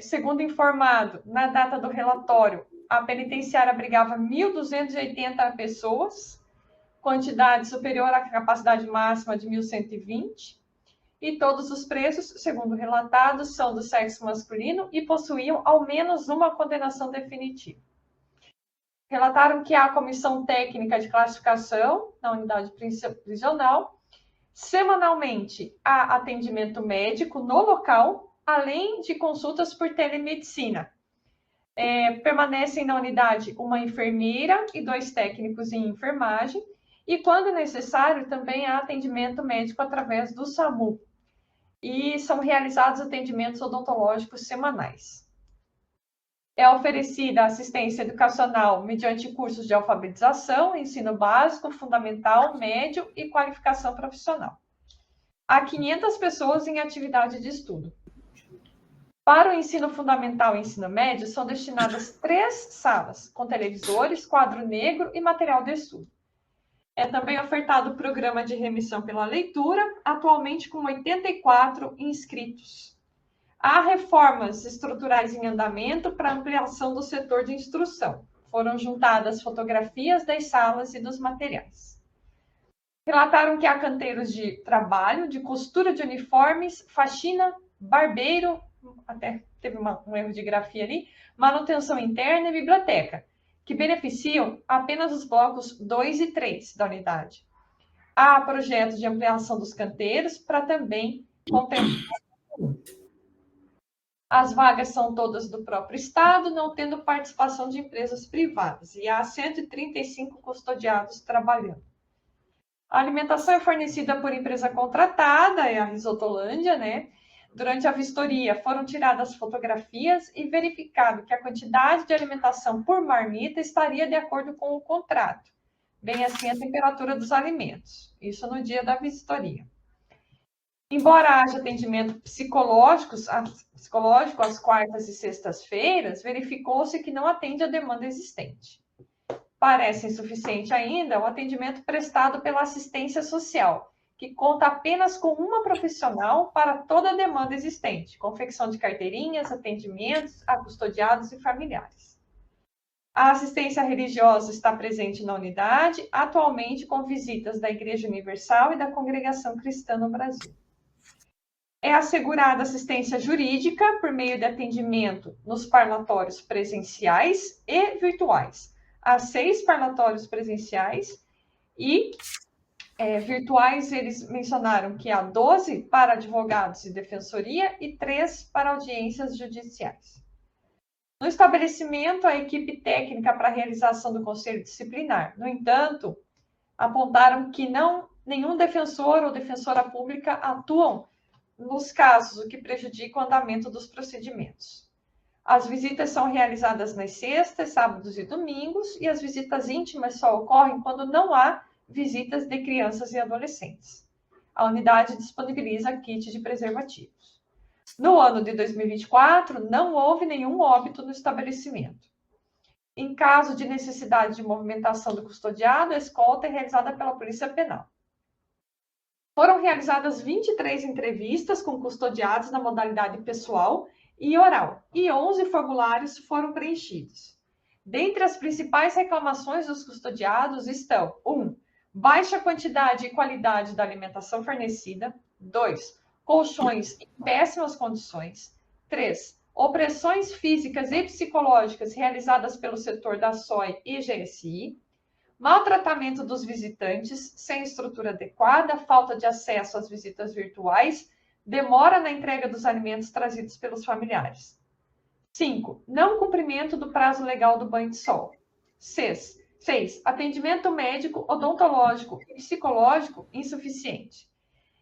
Segundo informado, na data do relatório, a penitenciária abrigava 1.280 pessoas, quantidade superior à capacidade máxima de 1.120, e todos os presos, segundo relatados, são do sexo masculino e possuíam ao menos uma condenação definitiva. Relataram que há comissão técnica de classificação na unidade prisional. Semanalmente, há atendimento médico no local, além de consultas por telemedicina. Permanecem na unidade uma enfermeira e 2 técnicos em enfermagem, e, quando necessário, também há atendimento médico através do SAMU. E são realizados atendimentos odontológicos semanais. É oferecida assistência educacional mediante cursos de alfabetização, ensino básico, fundamental, médio e qualificação profissional. Há 500 pessoas em atividade de estudo. Para o ensino fundamental e ensino médio, são destinadas 3 salas, com televisores, quadro negro e material de estudo. É também ofertado o programa de remissão pela leitura, atualmente com 84 inscritos. Há reformas estruturais em andamento para ampliação do setor de instrução. Foram juntadas fotografias das salas e dos materiais. Relataram que há canteiros de trabalho, de costura de uniformes, faxina, barbeiro, até teve um erro de grafia ali, manutenção interna e biblioteca, que beneficiam apenas os blocos 2 e 3 da unidade. Há projetos de ampliação dos canteiros para também contemplar. As vagas são todas do próprio Estado, não tendo participação de empresas privadas, e há 135 custodiados trabalhando. A alimentação é fornecida por empresa contratada, é a Risotolândia, né? Durante a vistoria, foram tiradas fotografias e verificado que a quantidade de alimentação por marmita estaria de acordo com o contrato, bem assim a temperatura dos alimentos, isso no dia da vistoria. Embora haja atendimento psicológico às quartas e sextas-feiras, verificou-se que não atende à demanda existente. Parece insuficiente ainda o atendimento prestado pela assistência social, que conta apenas com uma profissional para toda a demanda existente, confecção de carteirinhas, atendimentos a custodiados e familiares. A assistência religiosa está presente na unidade, atualmente com visitas da Igreja Universal e da Congregação Cristã no Brasil. É assegurada assistência jurídica por meio de atendimento nos parlatórios presenciais e virtuais. Há 6 parlatórios presenciais e virtuais, eles mencionaram que há 12 para advogados e defensoria e 3 para audiências judiciais. No estabelecimento, a equipe técnica para a realização do conselho disciplinar. No entanto, apontaram que nenhum defensor ou defensora pública atuam nos casos, o que prejudica o andamento dos procedimentos. As visitas são realizadas nas sextas, sábados e domingos, e as visitas íntimas só ocorrem quando não há visitas de crianças e adolescentes. A unidade disponibiliza kit de preservativos. No ano de 2024, não houve nenhum óbito no estabelecimento. Em caso de necessidade de movimentação do custodiado, a escolta é realizada pela Polícia Penal. Foram realizadas 23 entrevistas com custodiados na modalidade pessoal e oral, e 11 formulários foram preenchidos. Dentre as principais reclamações dos custodiados estão: 1. Baixa quantidade e qualidade da alimentação fornecida. 2. Colchões em péssimas condições. 3. Opressões físicas e psicológicas realizadas pelo setor da SOI e GSI. Maltratamento dos visitantes, sem estrutura adequada, falta de acesso às visitas virtuais, demora na entrega dos alimentos trazidos pelos familiares. 5. Não cumprimento do prazo legal do banho de sol. 6. 6. Atendimento médico, odontológico e psicológico insuficiente.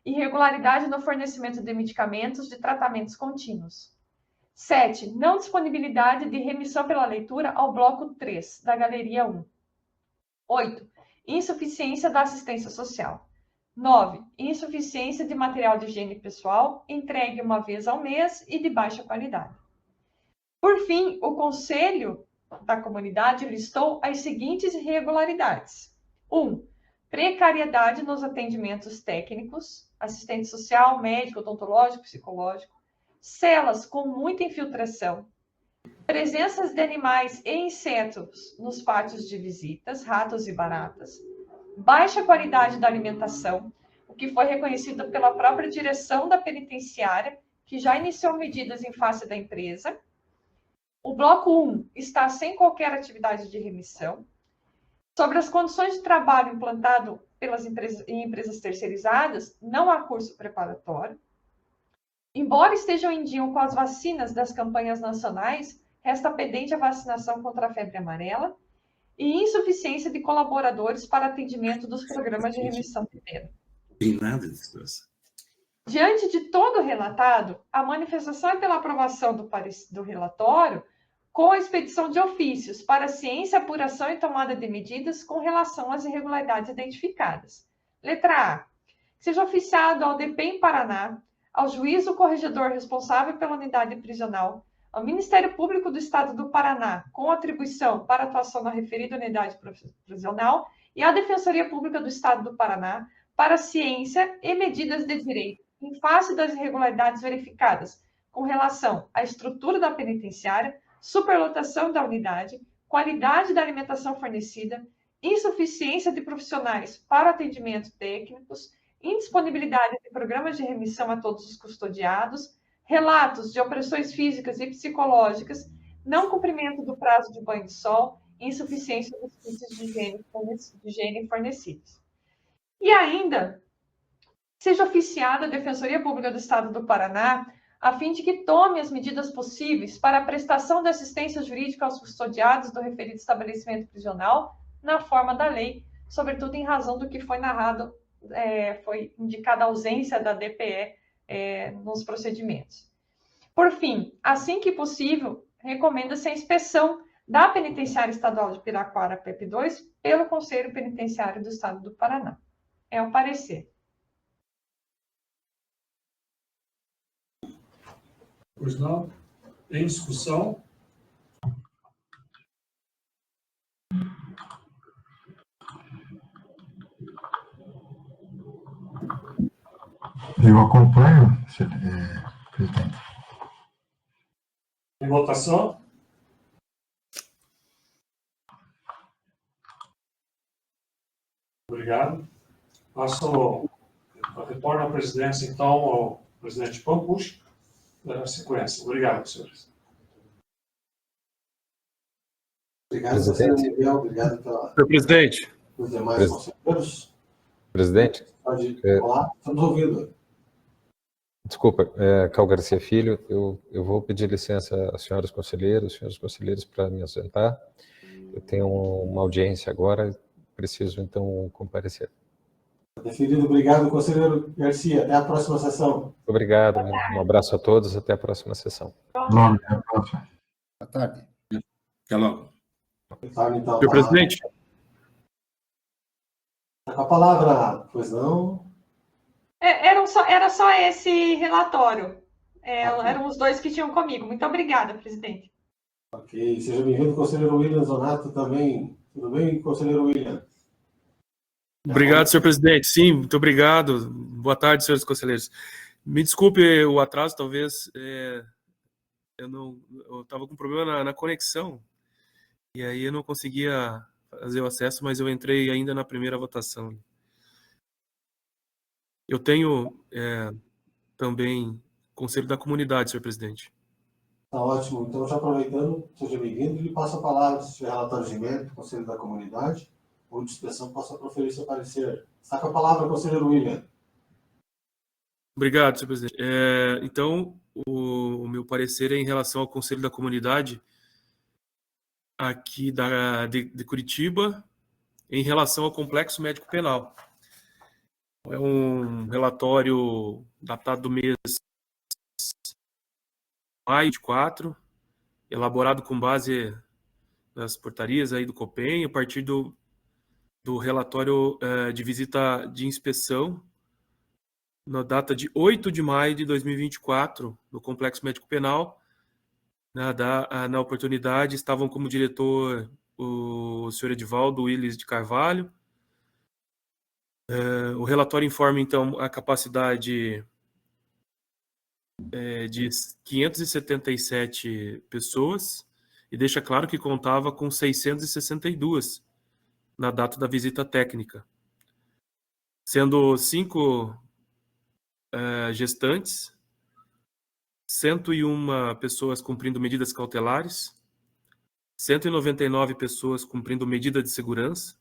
Irregularidade no fornecimento de medicamentos de tratamentos contínuos. 7. Não disponibilidade de remissão pela leitura ao bloco 3, da galeria 1. 8. Insuficiência da assistência social. 9. Insuficiência de material de higiene pessoal, entregue uma vez ao mês e de baixa qualidade. Por fim, o Conselho da Comunidade listou as seguintes irregularidades. 1. Precariedade nos atendimentos técnicos, assistente social, médico, odontológico, psicológico. Celas com muita infiltração. Presenças de animais e insetos nos pátios de visitas, ratos e baratas. Baixa qualidade da alimentação, o que foi reconhecido pela própria direção da penitenciária, que já iniciou medidas em face da empresa. O bloco 1 está sem qualquer atividade de remissão. Sobre as condições de trabalho implantado em empresas terceirizadas, não há curso preparatório. Embora estejam em dia com as vacinas das campanhas nacionais, resta pendente a vacinação contra a febre amarela e insuficiência de colaboradores para atendimento dos programas de remissão de pena. Tem nada de situação. Diante de todo o relatado, a manifestação é pela aprovação do relatório com a expedição de ofícios para ciência, apuração e tomada de medidas com relação às irregularidades identificadas. Letra A. Seja oficiado ao DP em Paraná, ao juízo corregedor responsável pela unidade prisional, ao Ministério Público do Estado do Paraná, com atribuição para atuação na referida unidade prisional, e à Defensoria Pública do Estado do Paraná, para ciência e medidas de direito, em face das irregularidades verificadas com relação à estrutura da penitenciária, superlotação da unidade, qualidade da alimentação fornecida, insuficiência de profissionais para atendimento técnicos, indisponibilidade de programas de remissão a todos os custodiados, relatos de opressões físicas e psicológicas, não cumprimento do prazo de banho de sol, insuficiência dos kits de higiene fornecidos. E ainda, seja oficiada a Defensoria Pública do Estado do Paraná, a fim de que tome as medidas possíveis para a prestação de assistência jurídica aos custodiados do referido estabelecimento prisional, na forma da lei, sobretudo em razão do que foi narrado, foi indicada a ausência da DPE nos procedimentos. Por fim, assim que possível, recomenda-se a inspeção da Penitenciária Estadual de Piraquara, PEP2, pelo Conselho Penitenciário do Estado do Paraná. É o parecer. Pois não? Em discussão? Eu acompanho, presidente. Em votação? Obrigado. Retorno à presidência, então, ao presidente Pampucci, na sequência. Obrigado, senhores. Obrigado, senhor Miguel. Obrigado Senhor presidente. pelos demais conselheiros. Presidente. Pode falar. Estamos ouvindo. Desculpa, Cal Garcia Filho, eu vou pedir licença às senhores conselheiros, para me ausentar. Eu tenho uma audiência agora, preciso então comparecer. Definido, obrigado, conselheiro Garcia. Até a próxima sessão. Obrigado, um abraço a todos, até a próxima sessão. Logo, até a próxima. Boa tarde. Até logo. Então, Senhor presidente. Está com a palavra, pois não? Era só esse relatório. Eram os dois que tinham comigo. Muito obrigada, presidente. Ok. Seja bem-vindo, conselheiro William Zonato, também. Tudo bem, conselheiro William? Obrigado, senhor presidente. Sim, muito obrigado. Boa tarde, senhores conselheiros. Me desculpe o atraso, talvez eu estava com problema na conexão e aí eu não conseguia fazer o acesso, mas eu entrei ainda na primeira votação. Eu tenho também Conselho da Comunidade, senhor presidente. Tá ótimo. Então, já aproveitando, seja bem-vindo e passo a palavra, se tiver relatório de mérito, Conselho da Comunidade, ou de expressão, possa proferir seu parecer. Está com a palavra, conselheiro William. Obrigado, senhor presidente. Então, o meu parecer é em relação ao Conselho da Comunidade. aqui de Curitiba em relação ao complexo médico penal. É um relatório datado do mês de maio de 4, elaborado com base nas portarias aí do COPEN, a partir do relatório de visita de inspeção, na data de 8 de maio de 2024, no Complexo Médico Penal. Na oportunidade, estavam como diretor o senhor Edivaldo Willis de Carvalho. O relatório informa, então, a capacidade de 577 pessoas e deixa claro que contava com 662 na data da visita técnica, sendo 5 gestantes, 101 pessoas cumprindo medidas cautelares, 199 pessoas cumprindo medida de segurança,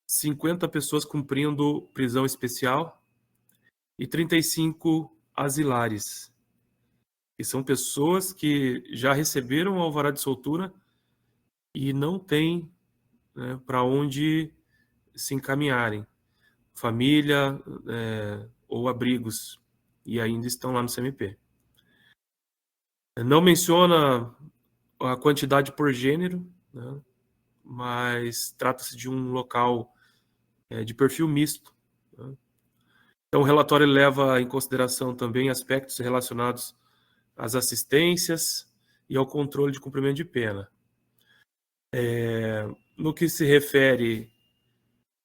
50 pessoas cumprindo prisão especial e 35 asilares, que são pessoas que já receberam o alvará de soltura e não têm, né, para onde se encaminharem, família ou abrigos, e ainda estão lá no CMP. Não menciona a quantidade por gênero, né, mas trata-se de um local de perfil misto, né. Então, o relatório leva em consideração também aspectos relacionados às assistências e ao controle de cumprimento de pena. No que se refere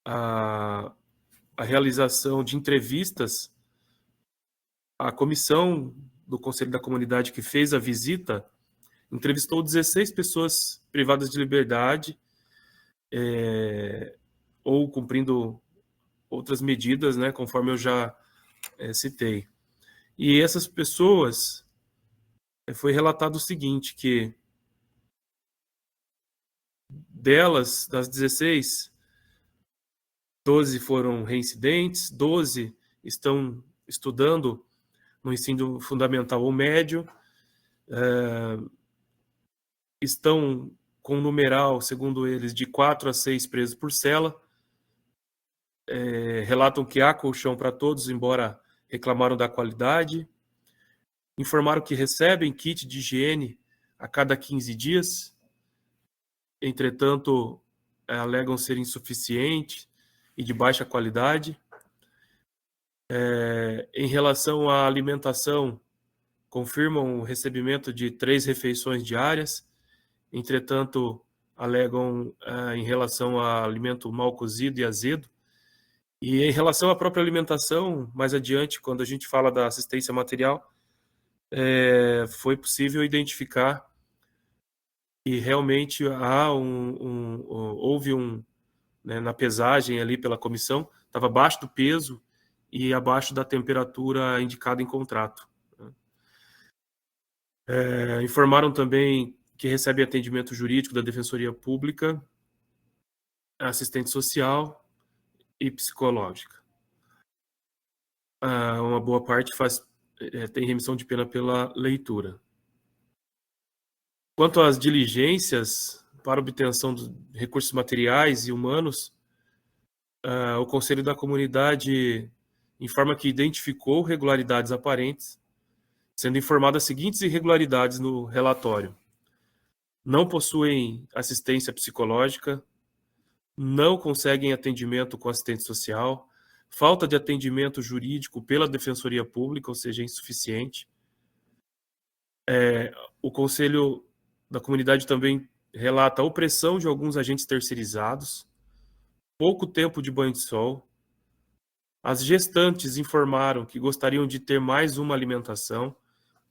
à realização de entrevistas, a comissão do Conselho da Comunidade que fez a visita entrevistou 16 pessoas privadas de liberdade ou cumprindo outras medidas, né, conforme eu já citei. E essas pessoas, foi relatado o seguinte, que delas, das 16, 12 foram reincidentes, 12 estão estudando no ensino fundamental ou médio, estão com um numeral, segundo eles, de 4 a 6 presos por cela. Relatam que há colchão para todos, embora reclamaram da qualidade. Informaram que recebem kit de higiene a cada 15 dias. Entretanto, alegam ser insuficiente e de baixa qualidade. Em relação à alimentação, confirmam o recebimento de 3 refeições diárias. Entretanto, alegam em relação a alimento mal cozido e azedo. E em relação à própria alimentação, mais adiante, quando a gente fala da assistência material, foi possível identificar e realmente houve né, na pesagem ali pela comissão, estava abaixo do peso e abaixo da temperatura indicada em contrato. Informaram também que recebe atendimento jurídico da Defensoria Pública, assistente social e psicológica. Uma boa parte tem remissão de pena pela leitura. Quanto às diligências para obtenção de recursos materiais e humanos, o Conselho da Comunidade informa que identificou irregularidades aparentes, sendo informadas as seguintes irregularidades no relatório: não possuem assistência psicológica, não conseguem atendimento com assistente social, falta de atendimento jurídico pela Defensoria Pública, ou seja, insuficiente. O Conselho da Comunidade também relata a opressão de alguns agentes terceirizados, pouco tempo de banho de sol. As gestantes informaram que gostariam de ter mais uma alimentação,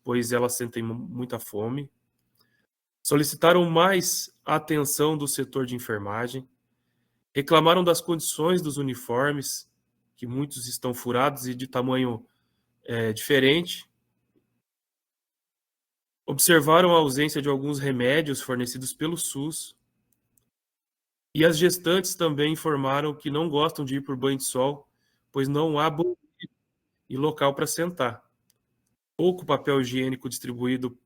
pois elas sentem muita fome. Solicitaram mais atenção do setor de enfermagem. Reclamaram das condições dos uniformes, que muitos estão furados e de tamanho diferente. Observaram a ausência de alguns remédios fornecidos pelo SUS. E as gestantes também informaram que não gostam de ir por banho de sol, pois não há banheiro e local para sentar. Pouco papel higiênico distribuído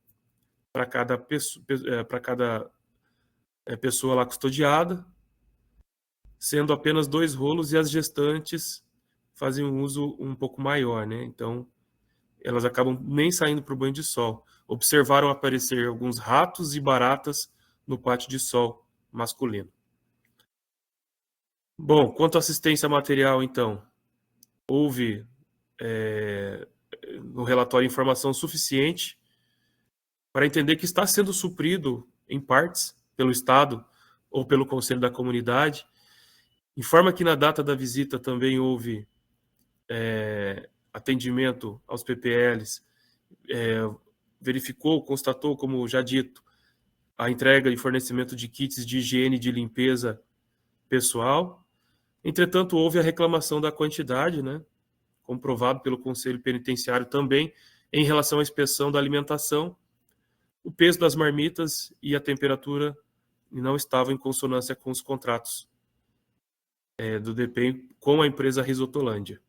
para cada pessoa lá custodiada, sendo apenas 2 rolos, e as gestantes fazem um uso um pouco maior, né? Então, elas acabam nem saindo para o banho de sol. Observaram aparecer alguns ratos e baratas no pátio de sol masculino. Bom, quanto à assistência material, então, houve no relatório informação suficiente para entender que está sendo suprido, em partes, pelo Estado ou pelo Conselho da Comunidade. Informa que na data da visita também houve atendimento aos PPLs, verificou, constatou, como já dito, a entrega e fornecimento de kits de higiene e de limpeza pessoal. Entretanto, houve a reclamação da quantidade, né, comprovado pelo Conselho Penitenciário também, em relação à inspeção da alimentação. O peso das marmitas e a temperatura não estavam em consonância com os contratos do DPEM com a empresa Risotolândia.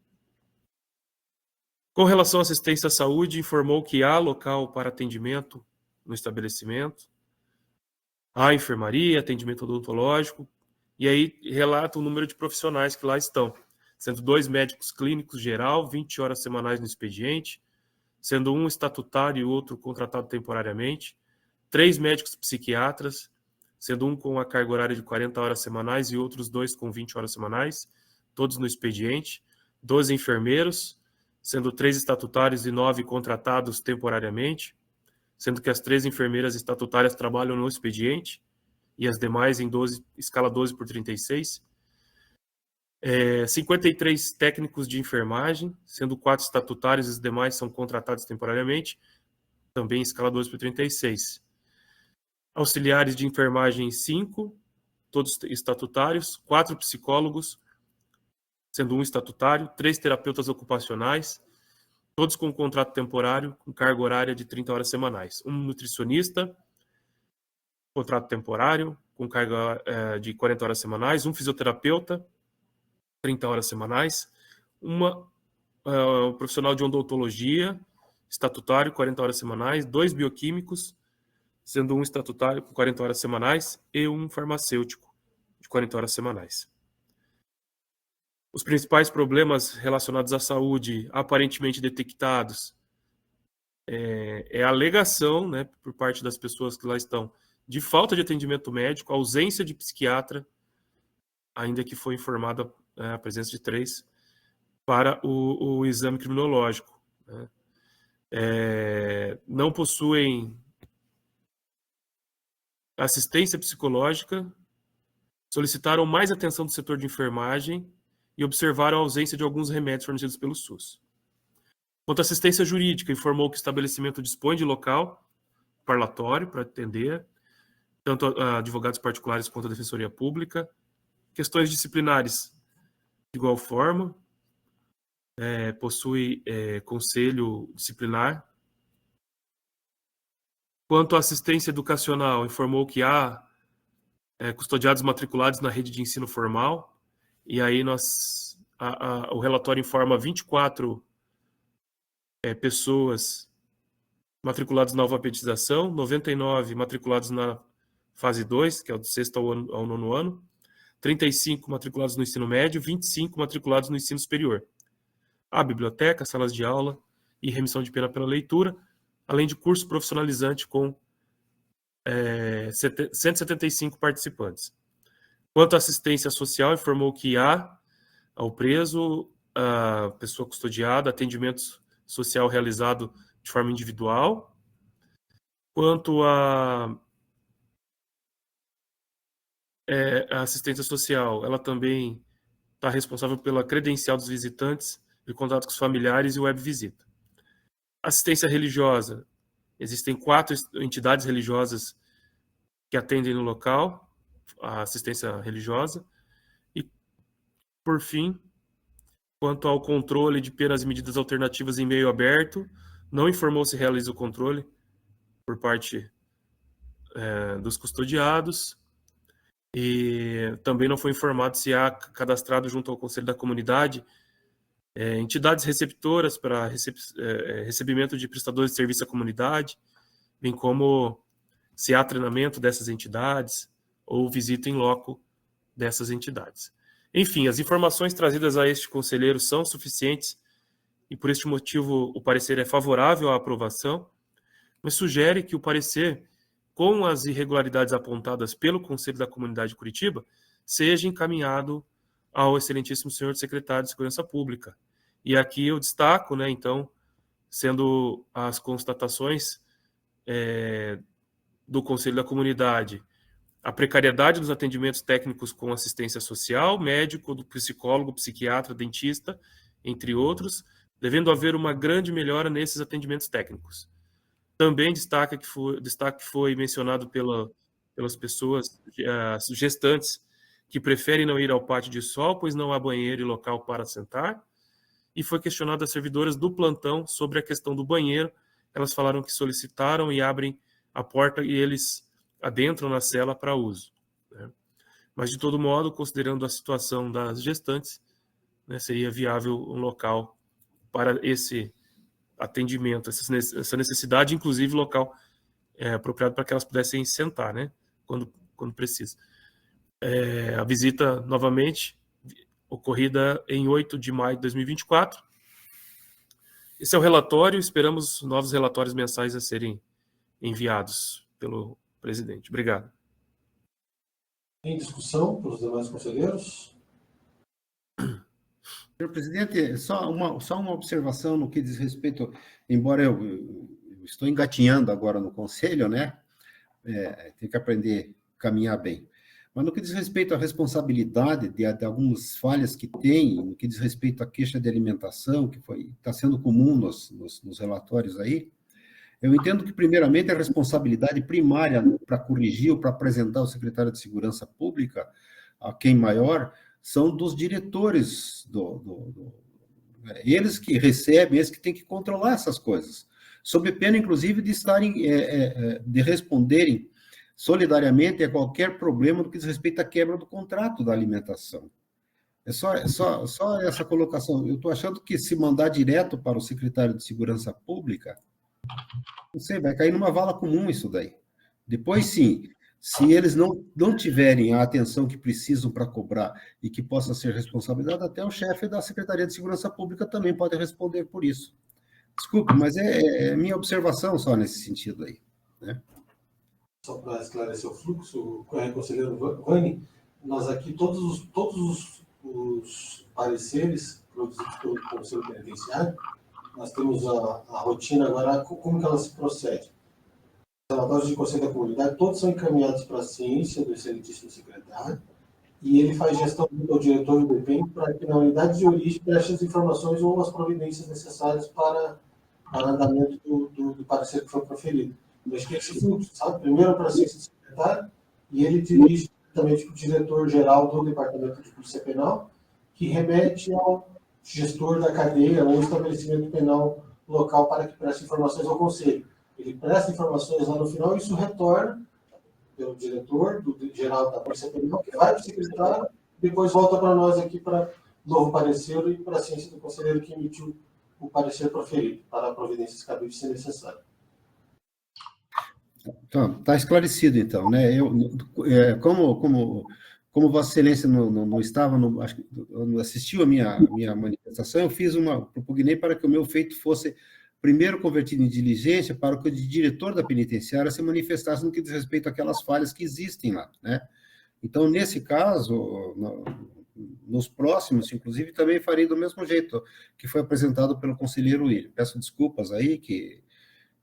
Com relação à assistência à saúde, informou que há local para atendimento no estabelecimento, há enfermaria, atendimento odontológico, e aí relata o número de profissionais que lá estão, sendo 2 médicos clínicos geral, 20 horas semanais no expediente, sendo um estatutário e outro contratado temporariamente, 3 médicos psiquiatras, sendo um com a carga horária de 40 horas semanais e outros 2 com 20 horas semanais, todos no expediente, 12 enfermeiros, sendo 3 estatutários e 9 contratados temporariamente, sendo que as 3 enfermeiras estatutárias trabalham no expediente e as demais em escala 12/36. 53 técnicos de enfermagem, sendo 4 estatutários e os demais são contratados temporariamente, também em escala 12/36. Auxiliares de enfermagem 5, todos estatutários, 4 psicólogos, sendo 1 estatutário, 3 terapeutas ocupacionais, todos com contrato temporário, com carga horária de 30 horas semanais. 1 nutricionista, contrato temporário, com carga de 40 horas semanais, 1 fisioterapeuta, 30 horas semanais, um profissional de odontologia, estatutário, 40 horas semanais, 2 bioquímicos, sendo 1 estatutário com 40 horas semanais e 1 farmacêutico de 40 horas semanais. Os principais problemas relacionados à saúde aparentemente detectados é a alegação, né, por parte das pessoas que lá estão, de falta de atendimento médico, ausência de psiquiatra, ainda que foi informada a presença de 3, para o exame criminológico, né. Não possuem assistência psicológica, solicitaram mais atenção do setor de enfermagem e observaram a ausência de alguns remédios fornecidos pelo SUS. Quanto à assistência jurídica, informou que o estabelecimento dispõe de local parlatório para atender tanto advogados particulares quanto a Defensoria Pública. Questões disciplinares, de igual forma, possui conselho disciplinar. Quanto à assistência educacional, informou que há custodiados matriculados na rede de ensino formal, e aí o relatório informa 24 pessoas matriculadas na alfabetização, 99 matriculados na fase 2, que é o do 6º ao 9º ano, 35 matriculados no ensino médio, 25 matriculados no ensino superior. Há biblioteca, salas de aula e remissão de pena pela leitura, além de curso profissionalizante com 175 participantes. Quanto à assistência social, informou que há ao preso, a pessoa custodiada, atendimento social realizado de forma individual. Quanto à assistência social, ela também está responsável pela credencial dos visitantes, de contato com os familiares e web visita. Assistência religiosa, existem 4 entidades religiosas que atendem no local, a assistência religiosa. E, por fim, quanto ao controle de penas e medidas alternativas em meio aberto, não informou se realiza o controle por parte dos custodiados, e também não foi informado se há cadastrado junto ao Conselho da Comunidade entidades receptoras para recebimento de prestadores de serviço à comunidade, bem como se há treinamento dessas entidades ou visita em loco dessas entidades. Enfim, as informações trazidas a este conselheiro são suficientes e, por este motivo, o parecer é favorável à aprovação, mas sugere que o parecer, com as irregularidades apontadas pelo Conselho da Comunidade de Curitiba, seja encaminhado ao excelentíssimo senhor secretário de Segurança Pública. E aqui eu destaco, né, então, sendo as constatações do Conselho da Comunidade, a precariedade dos atendimentos técnicos com assistência social, médico, do psicólogo, psiquiatra, dentista, entre outros, devendo haver uma grande melhora nesses atendimentos técnicos. Também destaque que foi mencionado pelas pessoas gestantes que preferem não ir ao pátio de sol, pois não há banheiro e local para sentar, e foi questionado as servidoras do plantão sobre a questão do banheiro. Elas falaram que solicitaram e abrem a porta e eles adentram na cela para uso, né? Mas, de todo modo, considerando a situação das gestantes, né, seria viável um local para esse atendimento, essa necessidade, inclusive local apropriado para que elas pudessem sentar, né, quando precisa. A visita, novamente, ocorrida em 8 de maio de 2024. Esse é o relatório, esperamos novos relatórios mensais a serem enviados pelo presidente. Obrigado. Em discussão pelos demais conselheiros? Senhor presidente, só uma observação no que diz respeito, embora eu estou engatinhando agora no conselho, né? Tem que aprender a caminhar bem. Mas no que diz respeito à responsabilidade de algumas falhas que tem, no que diz respeito à queixa de alimentação, que está sendo comum nos relatórios aí, eu entendo que, primeiramente, a responsabilidade primária para corrigir ou para apresentar ao secretário de Segurança Pública, a quem maior, são dos diretores, eles que recebem, eles que têm que controlar essas coisas, sob pena, inclusive, de estarem, de responderem solidariamente a qualquer problema no que diz respeito à quebra do contrato da alimentação. É só essa colocação. Eu estou achando que se mandar direto para o secretário de Segurança Pública, não sei, vai cair numa vala comum isso daí. Depois, sim, se eles não tiverem a atenção que precisam para cobrar e que possa ser responsabilizado, até o chefe da Secretaria de Segurança Pública também pode responder por isso. Desculpe, mas é minha observação só nesse sentido aí, né? Só para esclarecer o fluxo, conselheiro Vani, nós aqui, todos os pareceres produzidos pelo Conselho Penitenciário, nós temos a rotina agora, como que ela se procede. Os relatórios de Conselho da Comunidade, todos são encaminhados para a ciência do excelentíssimo secretário, e ele faz gestão do diretor do DPEM para que na unidade de origem preste as informações ou as providências necessárias para o andamento do parecer que foi proferido. Mas tem esse fluxo, sabe? Primeiro para a ciência do secretário, e ele dirige diretamente para o diretor-geral do Departamento de Polícia Penal, que remete ao gestor da cadeia ou estabelecimento penal local para que preste informações ao Conselho. Ele presta informações lá no final e isso retorna pelo diretor geral da Polícia Penal, que vai para o secretário, depois volta para nós aqui para novo parecer e para a ciência do conselheiro que emitiu o parecer proferido, para providências cabíveis se necessário. Então, está esclarecido, então, né? Como Vossa Excelência não estava, não assistiu a minha manifestação, eu propugnei para que o meu feito fosse primeiro convertido em diligência para que o diretor da penitenciária se manifestasse no que diz respeito àquelas falhas que existem lá, né? Então, nesse caso, nos próximos, inclusive, também farei do mesmo jeito que foi apresentado pelo conselheiro William. Peço desculpas aí,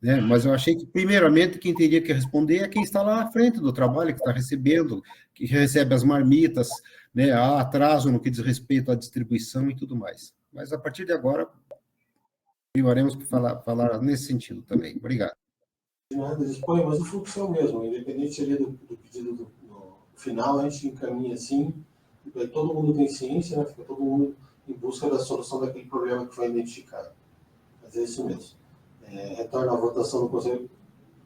né, mas eu achei que, primeiramente, quem teria que responder é quem está lá à frente do trabalho, que está recebendo, que recebe as marmitas, né, há atraso no que diz respeito à distribuição e tudo mais. Mas, a partir de agora, privaremos para falar nesse sentido também. Obrigado. Mas o fluxo é o mesmo, independente ali do pedido no final, a gente encaminha assim, e aí todo mundo tem ciência, né, fica todo mundo em busca da solução daquele problema que foi identificado. Mas é isso mesmo. Retorna à votação do conselho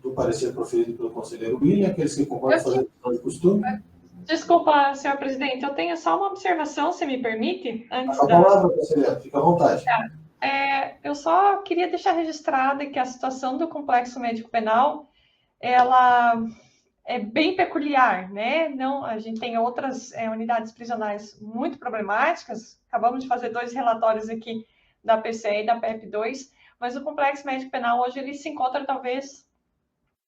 do parecer proferido pelo conselheiro William, aqueles que concordam fazendo o costume. Desculpa, senhor presidente, eu tenho só uma observação, se me permite? A palavra, conselheiro, fica à vontade. Eu só queria deixar registrado que a situação do Complexo Médico Penal, ela bem peculiar, né? Não, a gente tem outras unidades prisionais muito problemáticas. Acabamos de fazer 2 relatórios aqui da PCE e da PEP2, mas o Complexo Médico Penal hoje ele se encontra talvez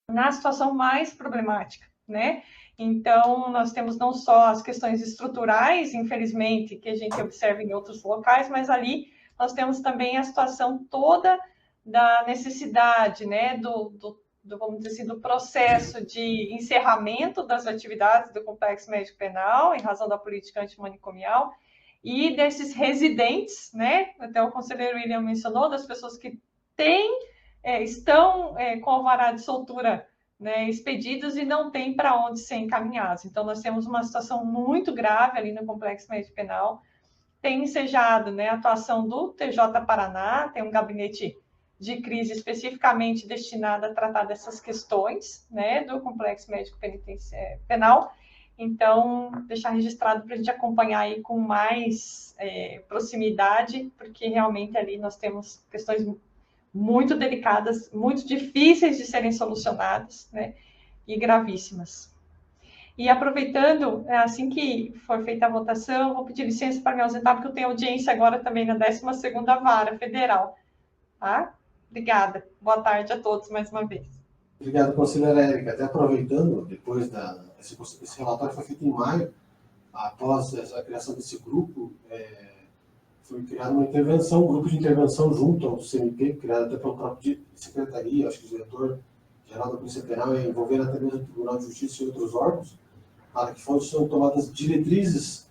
na situação mais problemática, né? Então, nós temos não só as questões estruturais, infelizmente, que a gente observa em outros locais, mas ali nós temos também a situação toda da necessidade, né, vamos dizer assim, do processo de encerramento das atividades do Complexo Médico Penal, em razão da política antimanicomial, e desses residentes, né, até o conselheiro William mencionou, das pessoas que estão com alvará de soltura, né, expedidos e não têm para onde ser encaminhados. Então, nós temos uma situação muito grave ali no Complexo Médico Penal. Tem ensejado, né, a atuação do TJ Paraná, tem um gabinete de crise especificamente destinado a tratar dessas questões, né, do Complexo Médico Penal. Então, deixar registrado para a gente acompanhar aí com mais proximidade, porque realmente ali nós temos questões muito delicadas, muito difíceis de serem solucionadas, né, e gravíssimas. E aproveitando, assim que for feita a votação, vou pedir licença para me ausentar, porque eu tenho audiência agora também na 12ª Vara Federal. Tá? Obrigada. Boa tarde a todos mais uma vez. Obrigado, conselheira Érica. Até aproveitando, depois esse relatório foi feito em maio, após a criação desse grupo, foi criada uma intervenção, um grupo de intervenção junto ao CMP, criado até pelo próprio secretaria, acho que o diretor-geral da Polícia Penal, envolvendo até mesmo o Tribunal de Justiça e outros órgãos, para que fossem tomadas as diretrizes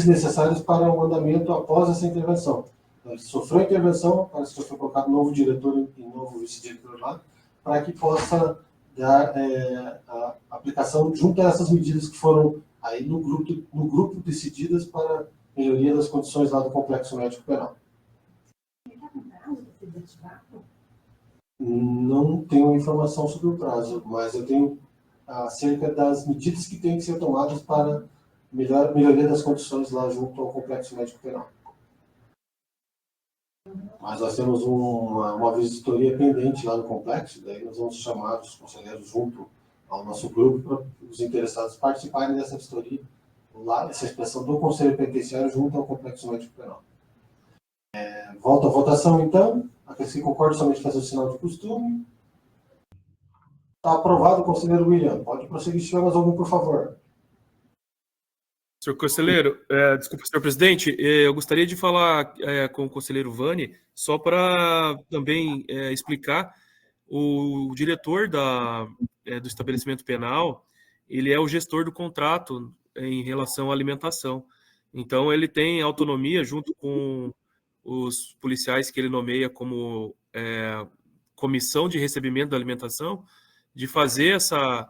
necessárias para o andamento após essa intervenção. Então, sofreu a intervenção, parece que foi colocado um novo diretor e novo vice-diretor lá, para que possa dar a aplicação junto a essas medidas que foram aí no grupo decididas para a melhoria das condições lá do Complexo Médico Penal. Não tenho informação sobre o prazo, mas eu tenho acerca das medidas que têm que ser tomadas para melhoria das condições lá junto ao Complexo Médico Penal. Mas nós temos uma visitoria pendente lá no complexo, daí nós vamos chamar os conselheiros junto ao nosso grupo para os interessados participarem dessa vistoria, lá, essa expressão do Conselho Penitenciário junto ao Complexo Médico Penal. Volta à votação, então. Aqueles que concordam somente fazer o sinal de costume. Está aprovado, conselheiro William. Pode prosseguir se tiver mais algum, por favor. Senhor conselheiro, desculpa, senhor presidente, eu gostaria de falar com o conselheiro Vani, só para também explicar, o diretor do estabelecimento penal, ele é o gestor do contrato em relação à alimentação. Então, ele tem autonomia, junto com os policiais que ele nomeia como comissão de recebimento da alimentação, de fazer essa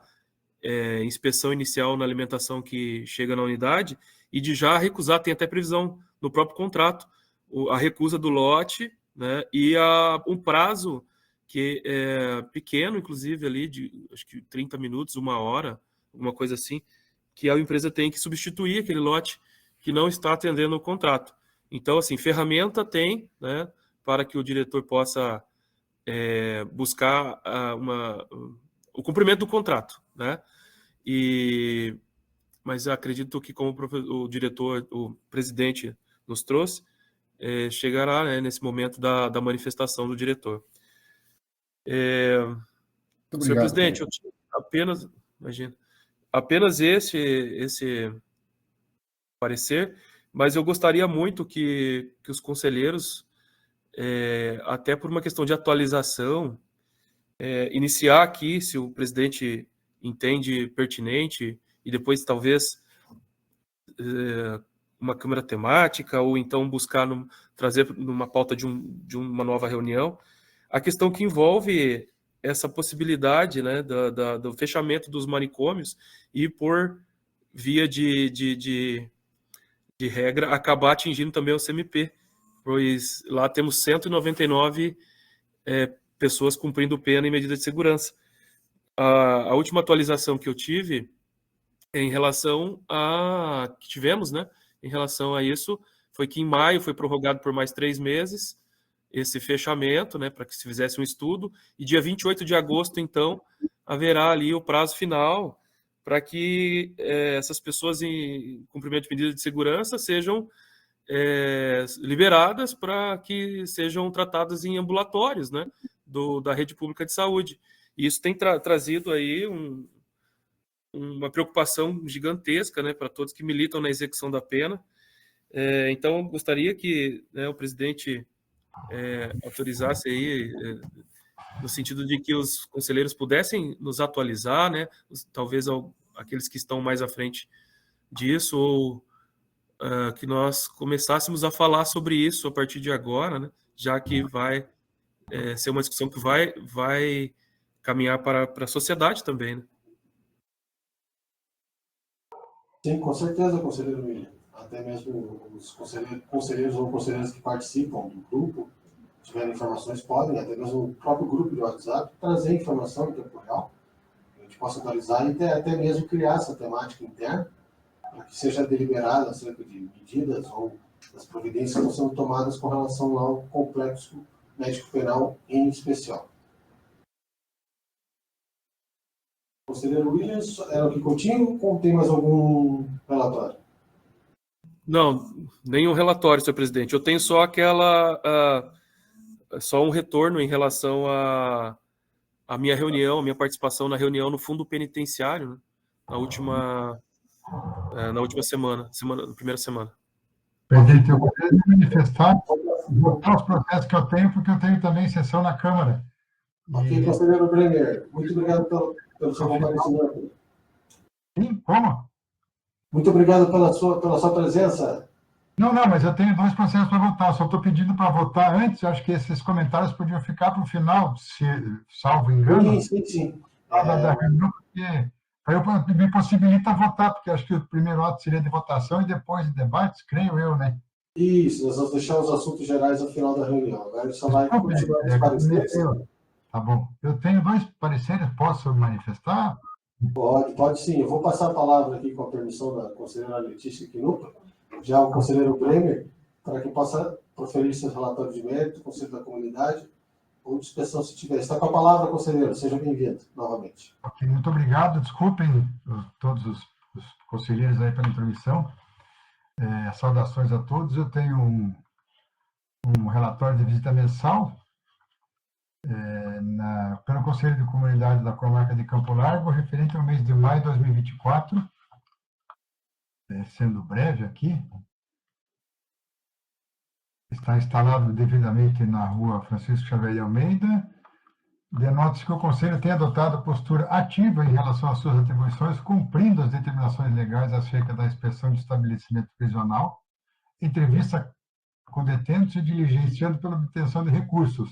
inspeção inicial na alimentação que chega na unidade e de já recusar, tem até previsão no próprio contrato, a recusa do lote, né, e um prazo que é pequeno, inclusive, ali, de acho que 30 minutos, 1 hora, alguma coisa assim, que a empresa tem que substituir aquele lote que não está atendendo o contrato. Então, assim, ferramenta tem, né, para que o diretor possa buscar o cumprimento do contrato, né? Mas acredito que, como o diretor, o presidente nos trouxe, chegará, né, nesse momento da manifestação do diretor. Senhor presidente, eu tinha apenas esse parecer, mas eu gostaria muito que os conselheiros, até por uma questão de atualização, iniciar aqui, se o presidente entende pertinente, e depois talvez uma câmara temática, ou então buscar trazer numa pauta de uma nova reunião, a questão que envolve essa possibilidade, né, do fechamento dos manicômios e, por via de regra, acabar atingindo também o CMP, pois lá temos 199 pessoas cumprindo pena em medida de segurança. A última atualização que eu tive em relação que tivemos, né, em relação a isso, foi que em maio foi prorrogado por mais 3 meses esse fechamento, né, para que se fizesse um estudo, e dia 28 de agosto, então, haverá ali o prazo final para que essas pessoas em cumprimento de medidas de segurança sejam liberadas para que sejam tratadas em ambulatórios, né, da rede pública de saúde. E isso tem trazido aí uma preocupação gigantesca, né, para todos que militam na execução da pena. Então, gostaria que, né, o presidente autorizasse aí, no sentido de que os conselheiros pudessem nos atualizar, né, talvez aqueles que estão mais à frente disso, ou que nós começássemos a falar sobre isso a partir de agora, né, já que vai ser uma discussão que vai caminhar para a sociedade também, né? Sim, com certeza, conselheiro William. Até mesmo os conselheiros ou conselheiras que participam do grupo, se tiverem informações, podem, até mesmo o próprio grupo de WhatsApp, trazer informação em tempo real, que a gente possa atualizar e até mesmo criar essa temática interna, para que seja deliberada acerca de medidas ou das providências que estão sendo tomadas com relação ao complexo médico-penal em especial. Conselheiro Williams, era o que continha ou tem mais algum relatório? Não, nenhum relatório, senhor presidente. Eu tenho só só um retorno em relação à minha reunião, a minha participação na reunião no fundo penitenciário, né, na última semana, na primeira semana. Presidente, eu gostaria de manifestar os processos que eu tenho, porque eu tenho também sessão na Câmara. Ok, conselheiro Bremer, muito obrigado pelo seu comparecimento. Sim, como? Muito obrigado pela sua presença. Não, mas eu tenho 2 processos para votar. Só estou pedindo para votar antes. Eu acho que esses comentários podiam ficar para o final, se salvo engano. Sim. Da reunião, porque aí me possibilita votar, porque acho que o primeiro ato seria de votação e depois de debates, creio eu, né? Isso, nós vamos deixar os assuntos gerais ao final da reunião. Agora a gente só vai continuar os pareceres. Tá bom. Eu tenho 2 pareceres, posso manifestar? Pode sim. Eu vou passar a palavra aqui com a permissão da conselheira Letícia Quinupa, já o conselheiro Bremer, para que possa proferir seus relatórios de mérito, conselho da comunidade, ou dispersão se tiver. Está com a palavra, conselheiro. Seja bem-vindo novamente. Ok, muito obrigado. Desculpem todos os conselheiros aí pela intromissão. Saudações a todos. Eu tenho um relatório de visita mensal pelo Conselho de Comunidade da Comarca de Campo Largo, referente ao mês de maio de 2024, sendo breve aqui. Está instalado devidamente na rua Francisco Xavier de Almeida. Denota-se que o Conselho tem adotado postura ativa em relação às suas atribuições, cumprindo as determinações legais acerca da inspeção de estabelecimento prisional, entrevista com detentos e diligenciando pela obtenção de recursos.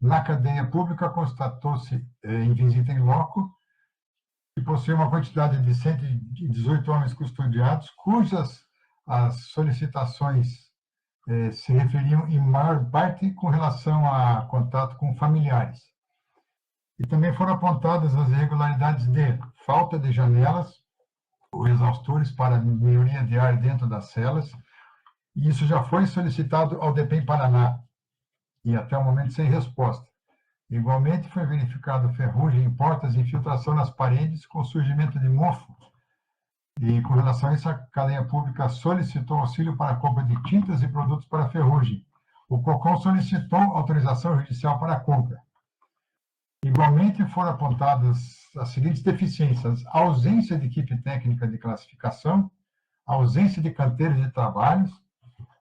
Na cadeia pública, constatou-se em visita em loco que possui uma quantidade de 118 homens custodiados, cujas as solicitações se referiam em maior parte com relação a contato com familiares. E também foram apontadas as irregularidades de falta de janelas ou exaustores para melhoria de ar dentro das celas, e isso já foi solicitado ao DEPEN Paraná, e até o momento sem resposta. Igualmente, foi verificado ferrugem em portas e infiltração nas paredes com surgimento de mofo. E, com relação a isso, a cadeia pública solicitou auxílio para a compra de tintas e produtos para ferrugem. O COCOM solicitou autorização judicial para a compra. Igualmente, foram apontadas as seguintes deficiências: a ausência de equipe técnica de classificação, a ausência de canteiros de trabalhos,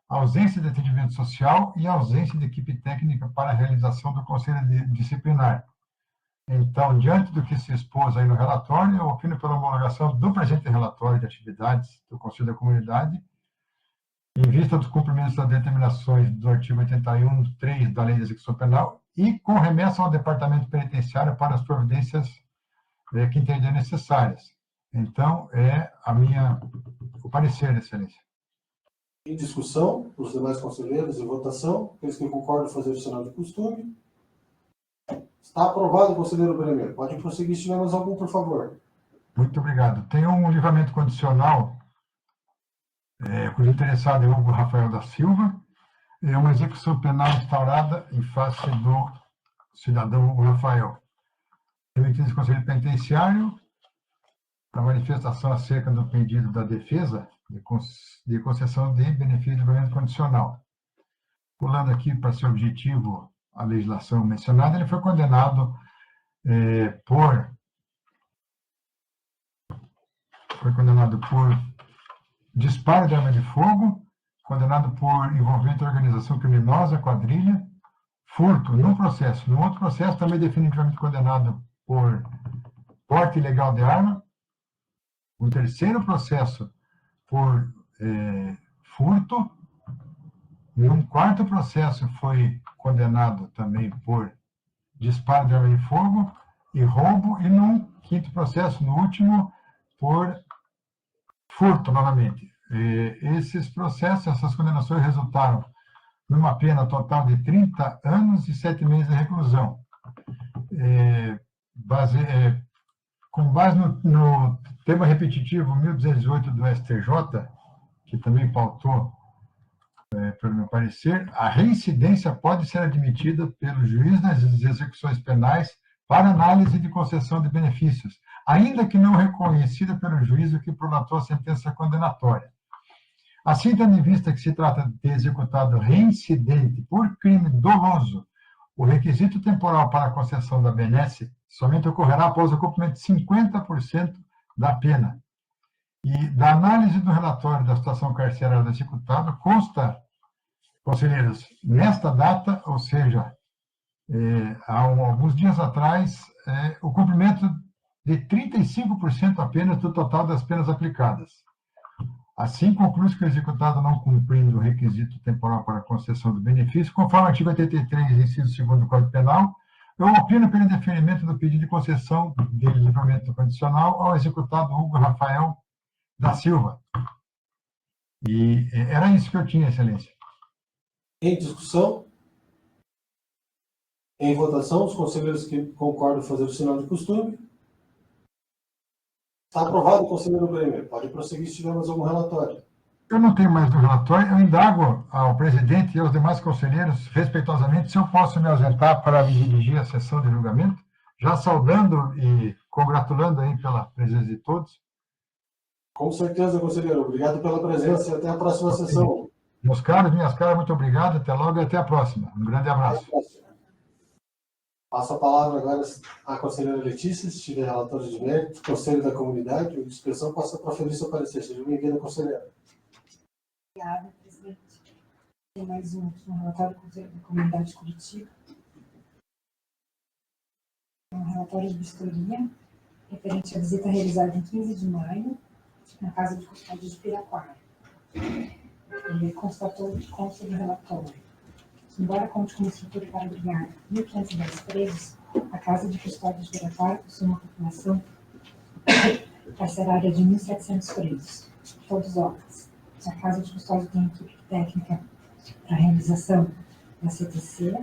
a ausência de atendimento social e a ausência de equipe técnica para a realização do conselho disciplinar. Então, diante do que se expôs aí no relatório, eu opino pela homologação do presente relatório de atividades do Conselho da Comunidade, em vista dos cumprimentos das determinações do artigo 81.3 da Lei de Execução Penal e com remessa ao Departamento Penitenciário para as providências que entender necessárias. Então, o parecer, Excelência. Em discussão, os demais conselheiros, em votação, aqueles que concordam fazer o sinal de costume. Está aprovado, conselheiro Bremer. Pode prosseguir se tiver mais algum, por favor. Muito obrigado. Tem um livramento condicional, cujo interessado é Hugo Rafael da Silva. É uma execução penal instaurada em face do cidadão Rafael. Emitidos do Conselho Penitenciário, a manifestação acerca do pedido da defesa de concessão de benefício de livramento condicional. Pulando aqui para seu objetivo a legislação mencionada, ele foi condenado por disparo de arma de fogo, condenado por envolvimento de organização criminosa, quadrilha, furto num processo. No outro processo, também definitivamente condenado por porte ilegal de arma. Um terceiro processo por furto. E um quarto processo foi condenado também por disparo de arma de fogo e roubo. E num quinto processo, no último, por furto, novamente. Esses processos, essas condenações resultaram numa pena total de 30 anos e 7 meses de reclusão. Com base no tema repetitivo 1208 do STJ, que também pautou, pelo meu parecer, a reincidência pode ser admitida pelo juiz nas execuções penais para análise de concessão de benefícios, ainda que não reconhecida pelo juízo que prolatou a sentença condenatória. Assim, tendo em vista que se trata de executado reincidente por crime doloso, o requisito temporal para a concessão da benesse somente ocorrerá após o cumprimento de 50% da pena. E da análise do relatório da situação carcerária do executado, consta, conselheiros, nesta data, ou seja, há alguns dias atrás, o cumprimento de 35% apenas do total das penas aplicadas. Assim, conclui-se que o executado não cumprindo o requisito temporal para a concessão do benefício, conforme o artigo 83, inciso 2º do Código Penal, eu opino pelo indeferimento do pedido de concessão de livramento condicional ao executado Hugo Rafael da Silva. E era isso que eu tinha, Excelência. Em discussão? Em votação, os conselheiros que concordam fazer o sinal de costume. Está aprovado, conselheiro Bremer. Pode prosseguir se tiver mais algum relatório. Eu não tenho mais do relatório. Eu indago ao presidente e aos demais conselheiros, respeitosamente, se eu posso me ausentar para me dirigir à sessão de julgamento, já saudando e congratulando aí pela presença de todos. Com certeza, conselheiro. Obrigado pela presença e até a próxima sessão. Meus caros, minhas caras, muito obrigado. Até logo e até a próxima. Um grande abraço. Passo a palavra agora à conselheira Letícia, se tiver relatório de mérito, conselho da comunidade, ou discussão, passa para proferir seu parecer. Seja bem-vinda, conselheira. Obrigada, presidente. Tem mais um relatório do Conselho da Comunidade de Curitiba. Um relatório de vistoria referente à visita realizada em 15 de maio na Casa de Custódia de Piraquara. Ele constatou que consta do relatório. Embora conte com uma estrutura para abrigar 1.510 presos, a Casa de Custódia de Piraquara possui uma população carcerária de 1.700 presos, todos homens. A Casa de Custódia tem equipe técnica para a realização da CTC,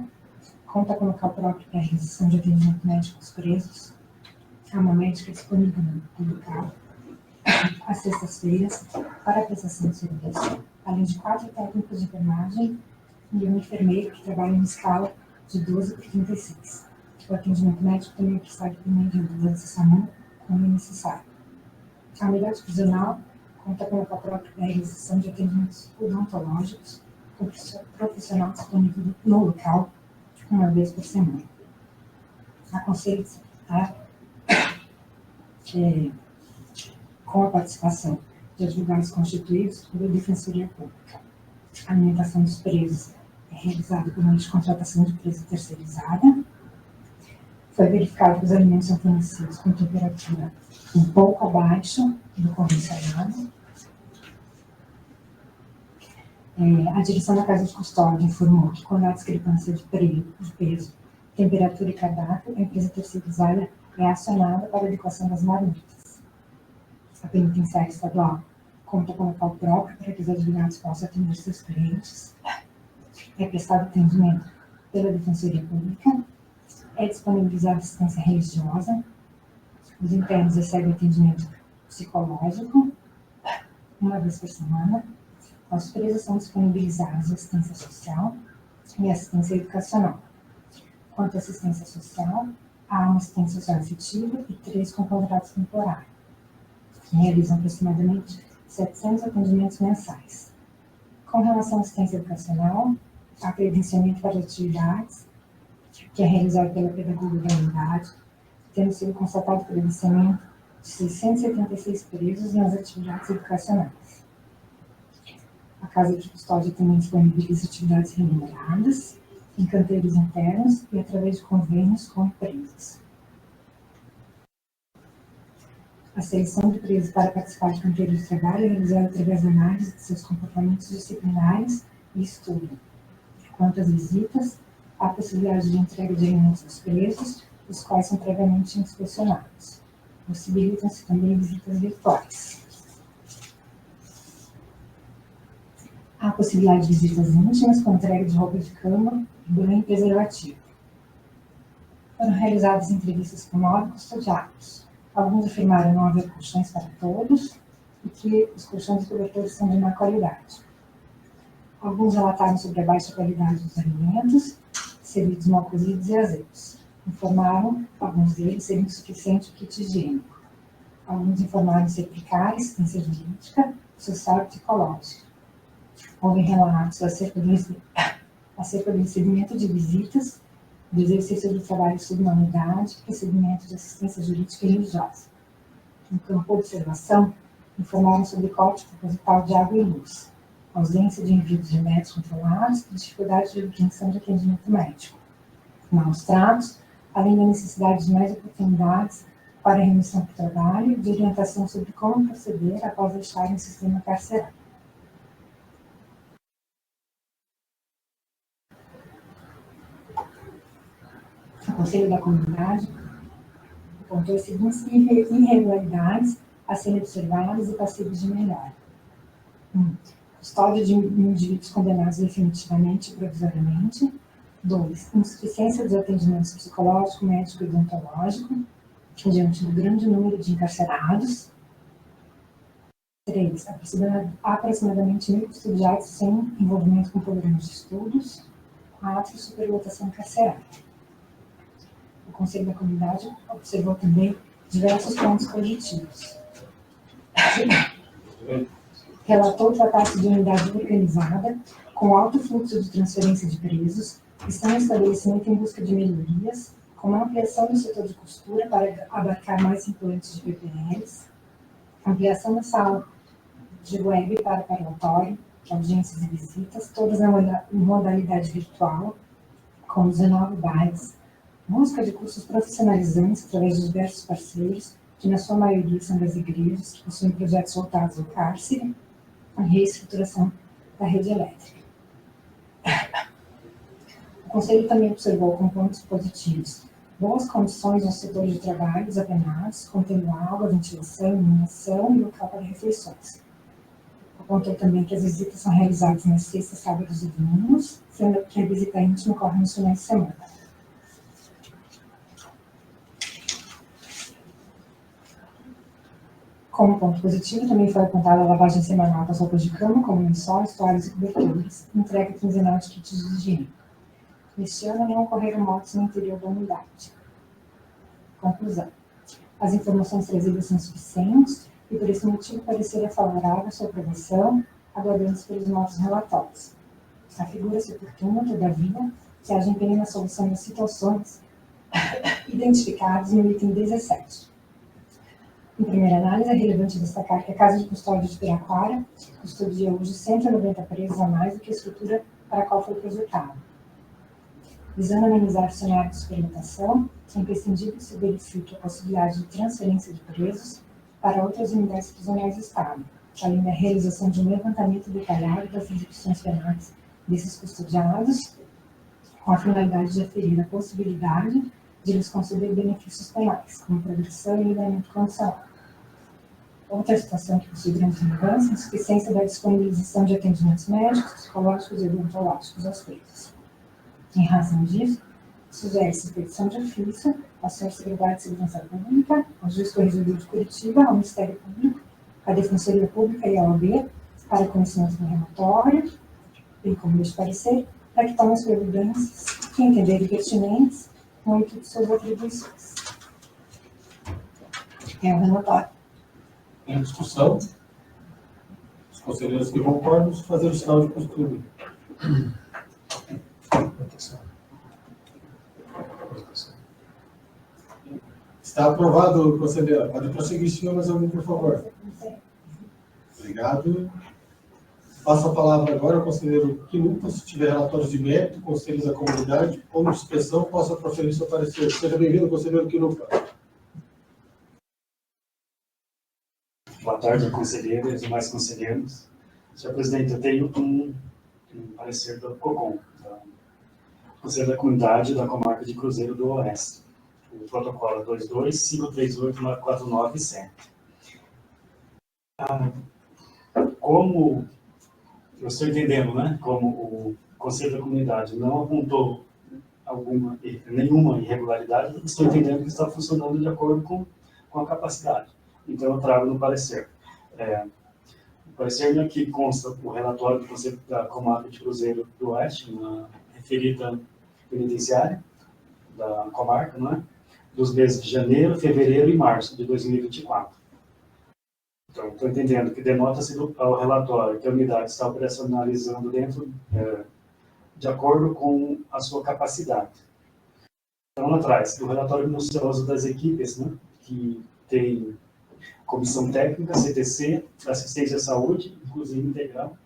conta com local próprio para a realização de atendimento médico aos presos, há uma médica disponível no local, às sextas-feiras, para a prestação de serviço, além de 4 técnicos de enfermagem e um enfermeiro que trabalha em escala de 12 por 36. O atendimento médico também é prestado por meio de ambulância SAMU, quando necessário. A unidade prisional conta com local próprio para a realização de atendimentos odontológicos, com profissional disponível no local, uma vez por semana. Aconselho a com a participação de advogados constituídos pela Defensoria Pública. A alimentação dos presos é realizada por meio de contratação de empresa terceirizada. Foi verificado que os alimentos são fornecidos com temperatura um pouco abaixo do convencionado. A direção da Casa de Custódia informou que, quando há discrepância de peso, temperatura e cardápio, a empresa terceirizada é acionada para a adequação das marmitas. A penitenciária estadual conta com local próprio para que os advogados possam atender seus clientes. É prestado atendimento pela Defensoria Pública. É disponibilizada assistência religiosa. Os internos recebem atendimento psicológico uma vez por semana. Aos presos são disponibilizados assistência social e assistência educacional. Quanto à assistência social, há uma assistência social efetiva e 3 com contratos temporários, que realizam aproximadamente 700 atendimentos mensais. Com relação à assistência educacional, há credenciamento para atividades, que é realizado pela pedagoga da unidade, tendo sido constatado credenciamento de 676 presos nas atividades educacionais. A Casa de Custódia também disponibiliza atividades remuneradas, em canteiros internos e através de convênios com empresas. A seleção de presos para participar de canteiros de trabalho é realizada através da análise de seus comportamentos disciplinares e estudo. Quanto às visitas, há a possibilidade de entrega de alimentos aos presos, os quais são previamente inspecionados. Possibilitam-se também visitas virtuais. Há a possibilidade de visitas íntimas com entrega de roupa de cama, banho e preservativo. Foram realizadas entrevistas com 9 custodiados. Alguns afirmaram não haver colchões para todos e que os colchões e cobertores são de má qualidade. Alguns relataram sobre a baixa qualidade dos alimentos, servidos mal cozidos e azedos. Informaram, alguns deles, ser insuficiente o kit higiênico. Alguns informaram ser precária assistência jurídica, social e psicológica. Houve relatos acerca do recebimento de visitas, do exercício do trabalho sob uma unidade, recebimento de assistência jurídica e religiosa. No campo de observação, informaram sobre corte proposital de água e luz, ausência de envio de remédios controlados e dificuldade de obtenção de atendimento médico. Maus tratos, além da necessidade de mais oportunidades para a remissão para o trabalho e de orientação sobre como proceder após deixarem o sistema carcerário. O Conselho da Comunidade apontou as seguintes irregularidades a serem observadas e passíveis de melhora. 1. Custódia de indivíduos condenados definitivamente e provisoriamente. 2. Insuficiência dos atendimentos psicológico, médico e odontológico, diante do grande número de encarcerados. 3. Aproximadamente 1.000 custodiados sem envolvimento com programas de estudos. 4. Superlotação carcerária. O Conselho da Comunidade observou também diversos pontos positivos. Relatou tratar-se de unidade organizada, com alto fluxo de transferência de presos, está em estabelecimento em busca de melhorias, com uma ampliação do setor de costura para abarcar mais implantes de PPLs, ampliação da sala de web para parlatório, audiências e visitas, todas na modalidade virtual, com 19 bairros, busca de cursos profissionalizantes através de diversos parceiros, que na sua maioria são das igrejas, que possuem projetos voltados ao cárcere, a reestruturação da rede elétrica. O Conselho também observou com pontos positivos boas condições nos setores de trabalho dos apenados, contendo água, ventilação, iluminação e local para refeições. Apontou também que as visitas são realizadas nas sextas, sábados e domingos, sendo que a visita íntima ocorre nos finais de semana. Como ponto positivo, também foi apontada a lavagem semanal das roupas de cama, como lençóis, toalhas e cobertores, entrega quinzenal de kits de higiene. Neste ano, não ocorreram mortes no interior da unidade. Conclusão. As informações trazidas são suficientes e, por esse motivo, parecerá favorável a sua aprovação, aguardando-se pelos novos relatórios. Afigura-se oportuno, todavia, que haja empenho na solução das situações identificadas no item 17. Em primeira análise, é relevante destacar que a Casa de Custódia de Piraquara custodia hoje 190 presos a mais do que a estrutura para a qual foi projetado. Visando amenizar o cenário de superlotação, é imprescindível que se verifique a possibilidade de transferência de presos para outras unidades prisionais do Estado, além da realização de um levantamento detalhado das execuções penais desses custodiados, com a finalidade de aferir a possibilidade de lhes conceder benefícios penais, como progressão e livramento condicional. Outra situação que possui grande relevância é a insuficiência da disponibilização de atendimentos médicos, psicológicos e odontológicos aos presos. Em razão disso, sugere-se petição de ofício ao Senhor Secretário de Segurança Pública, ao Juiz Corregedor de Curitiba, ao Ministério Público, à Defensoria Pública e à OAB, para conhecimento do relatório, e como deixe parecer, para que tomem as providências que entenderem pertinentes 8 de suas atribuições. É o relatório. Em discussão, os conselheiros que concordam, fazer o sinal de costume. Está aprovado, conselheira. Pode prosseguir, senhor, mais algum, por favor. Obrigado. Passo a palavra agora ao conselheiro Quinupa. Se tiver relatórios de mérito, conselhos da comunidade ou de inspeção, possa proferir seu parecer. Seja bem-vindo, conselheiro Quinupa. Boa tarde, conselheiros e mais conselheiros. Senhor presidente, eu tenho um parecer do COCOM, do Conselho da Comunidade da Comarca de Cruzeiro do Oeste, o protocolo 22-538-497. Como eu estou entendendo, né, como o Conselho da Comunidade não apontou nenhuma irregularidade, estou entendendo que está funcionando de acordo com a capacidade. Então, eu trago no parecer. O parecer aqui consta o relatório do Conselho da Comarca de Cruzeiro do Oeste, na referida penitenciária da comarca, não é? Dos meses de janeiro, fevereiro e março de 2024. Então, estou entendendo que denota-se ao relatório que a unidade está operacionalizando de acordo com a sua capacidade. Então, atrás, do relatório minucioso das equipes, né, que tem comissão técnica, CTC, assistência à saúde, inclusive integral,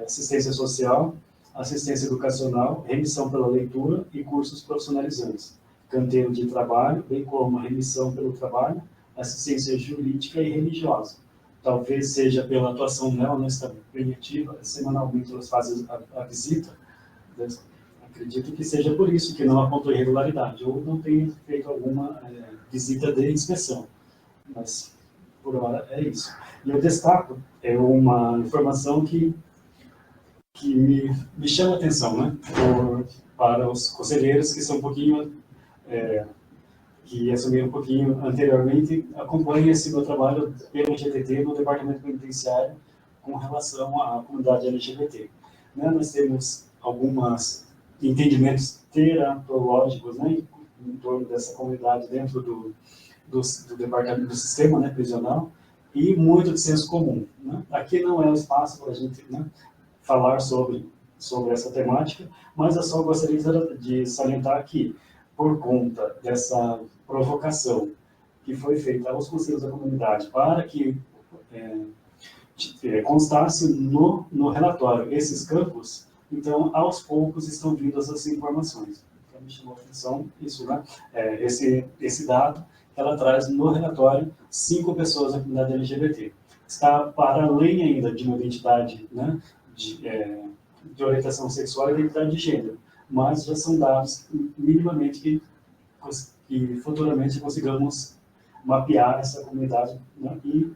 assistência social, assistência educacional, remissão pela leitura e cursos profissionalizantes, canteiro de trabalho, bem como a remissão pelo trabalho, assistência jurídica e religiosa. Talvez seja pela atuação nela, nesta preventiva, semanalmente elas fazem a visita. Acredito que seja por isso que não apontou irregularidade, ou não tenha feito alguma visita de inspeção. Mas, por hora, é isso. E eu destaco uma informação que me chama a atenção, né? Para os conselheiros que são um pouquinho, que assumiram um pouquinho anteriormente, acompanhem esse meu trabalho pelo GTT no Departamento Penitenciário com relação à comunidade LGBT. Né? Nós temos alguns entendimentos teratológicos, né, em torno dessa comunidade dentro do departamento do sistema, né, prisional, e muito de senso comum. Né? Aqui não é o espaço para a gente, né, falar sobre essa temática, mas eu só gostaria de salientar que, por conta dessa provocação que foi feita aos conselhos da comunidade para que constasse no relatório esses campos, então, aos poucos estão vindo essas informações. Então, me chamou a atenção isso, né? Esse dado que ela traz no relatório 5 pessoas da comunidade LGBT. Está para além ainda de uma identidade, né, de orientação sexual e identidade de gênero, mas já são dados minimamente que futuramente consigamos mapear essa comunidade, né, e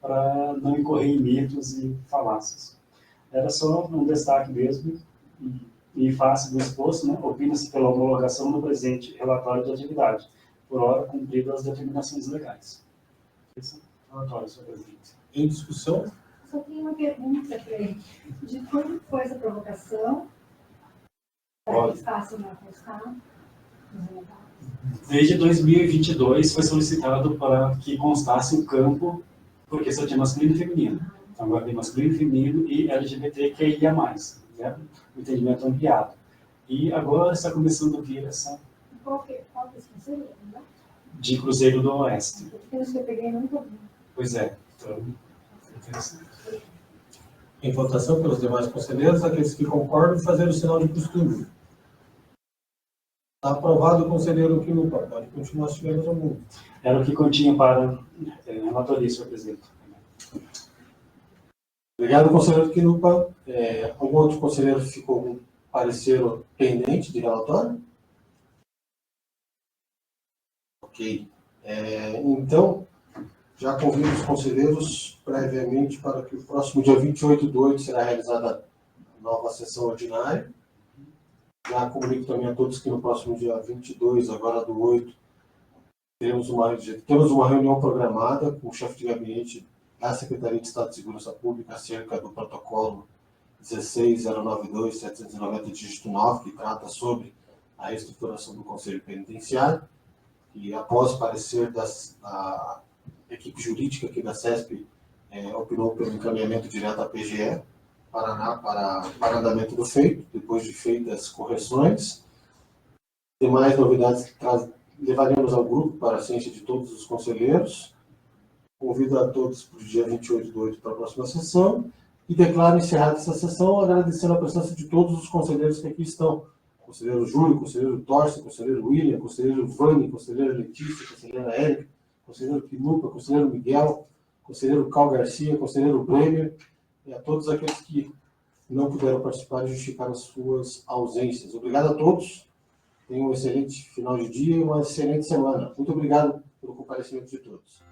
para não incorrer em mitos e falácias. Era só um destaque mesmo, e face do exposto, né, opina-se pela homologação do presente relatório de atividade, por hora cumpridas as determinações legais. Esse é o relatório, senhor presidente. Em discussão? Só tenho uma pergunta para ele. De quando foi essa provocação? Para que espaço vai constar? Desde 2022 foi solicitado para que constasse um campo, porque só tinha masculino e feminino. Então, agora tem masculino e feminino e LGBTQIA+, né? O entendimento ampliado. E agora está começando a vir essa... Qual que é esse conselho? De Cruzeiro do Oeste. Porque eu peguei nunca vi. Pois é. Então, interessante. Em votação pelos demais conselheiros, aqueles que concordam, fazer o sinal de costume. Está aprovado o conselheiro Quinupa. Pode continuar se tiver mais algum. Era o que continha para relatoria, senhor presidente. Obrigado, conselheiro Quinupa. Algum outro conselheiro ficou com parecer pendente de relatório? Ok. Então, já convido os conselheiros previamente para que o próximo dia 28/8 será realizada a nova sessão ordinária. Já comunico também a todos que no próximo dia 22, agora do 8, temos uma reunião programada com o chefe de gabinete da Secretaria de Estado de Segurança Pública acerca do protocolo 16.092.790, dígito 9, que trata sobre a reestruturação do Conselho Penitenciário, e após parecer da equipe jurídica aqui da CESP, opinou pelo encaminhamento direto à PGE, para andamento do feito, depois de feitas correções. Demais novidades que levaremos ao grupo para a ciência de todos os conselheiros. Convido a todos para o dia 28/8 para a próxima sessão e declaro encerrada essa sessão, agradecendo a presença de todos os conselheiros que aqui estão. Conselheiro Júlio, conselheiro Torce, conselheiro William, conselheiro Vani, conselheira Letícia, conselheira Érica, conselheiro Pinupa, conselheiro Miguel, conselheiro Cal Garcia, conselheiro Bremer, e a todos aqueles que não puderam participar e justificar as suas ausências. Obrigado a todos. Tenham um excelente final de dia e uma excelente semana. Muito obrigado pelo comparecimento de todos.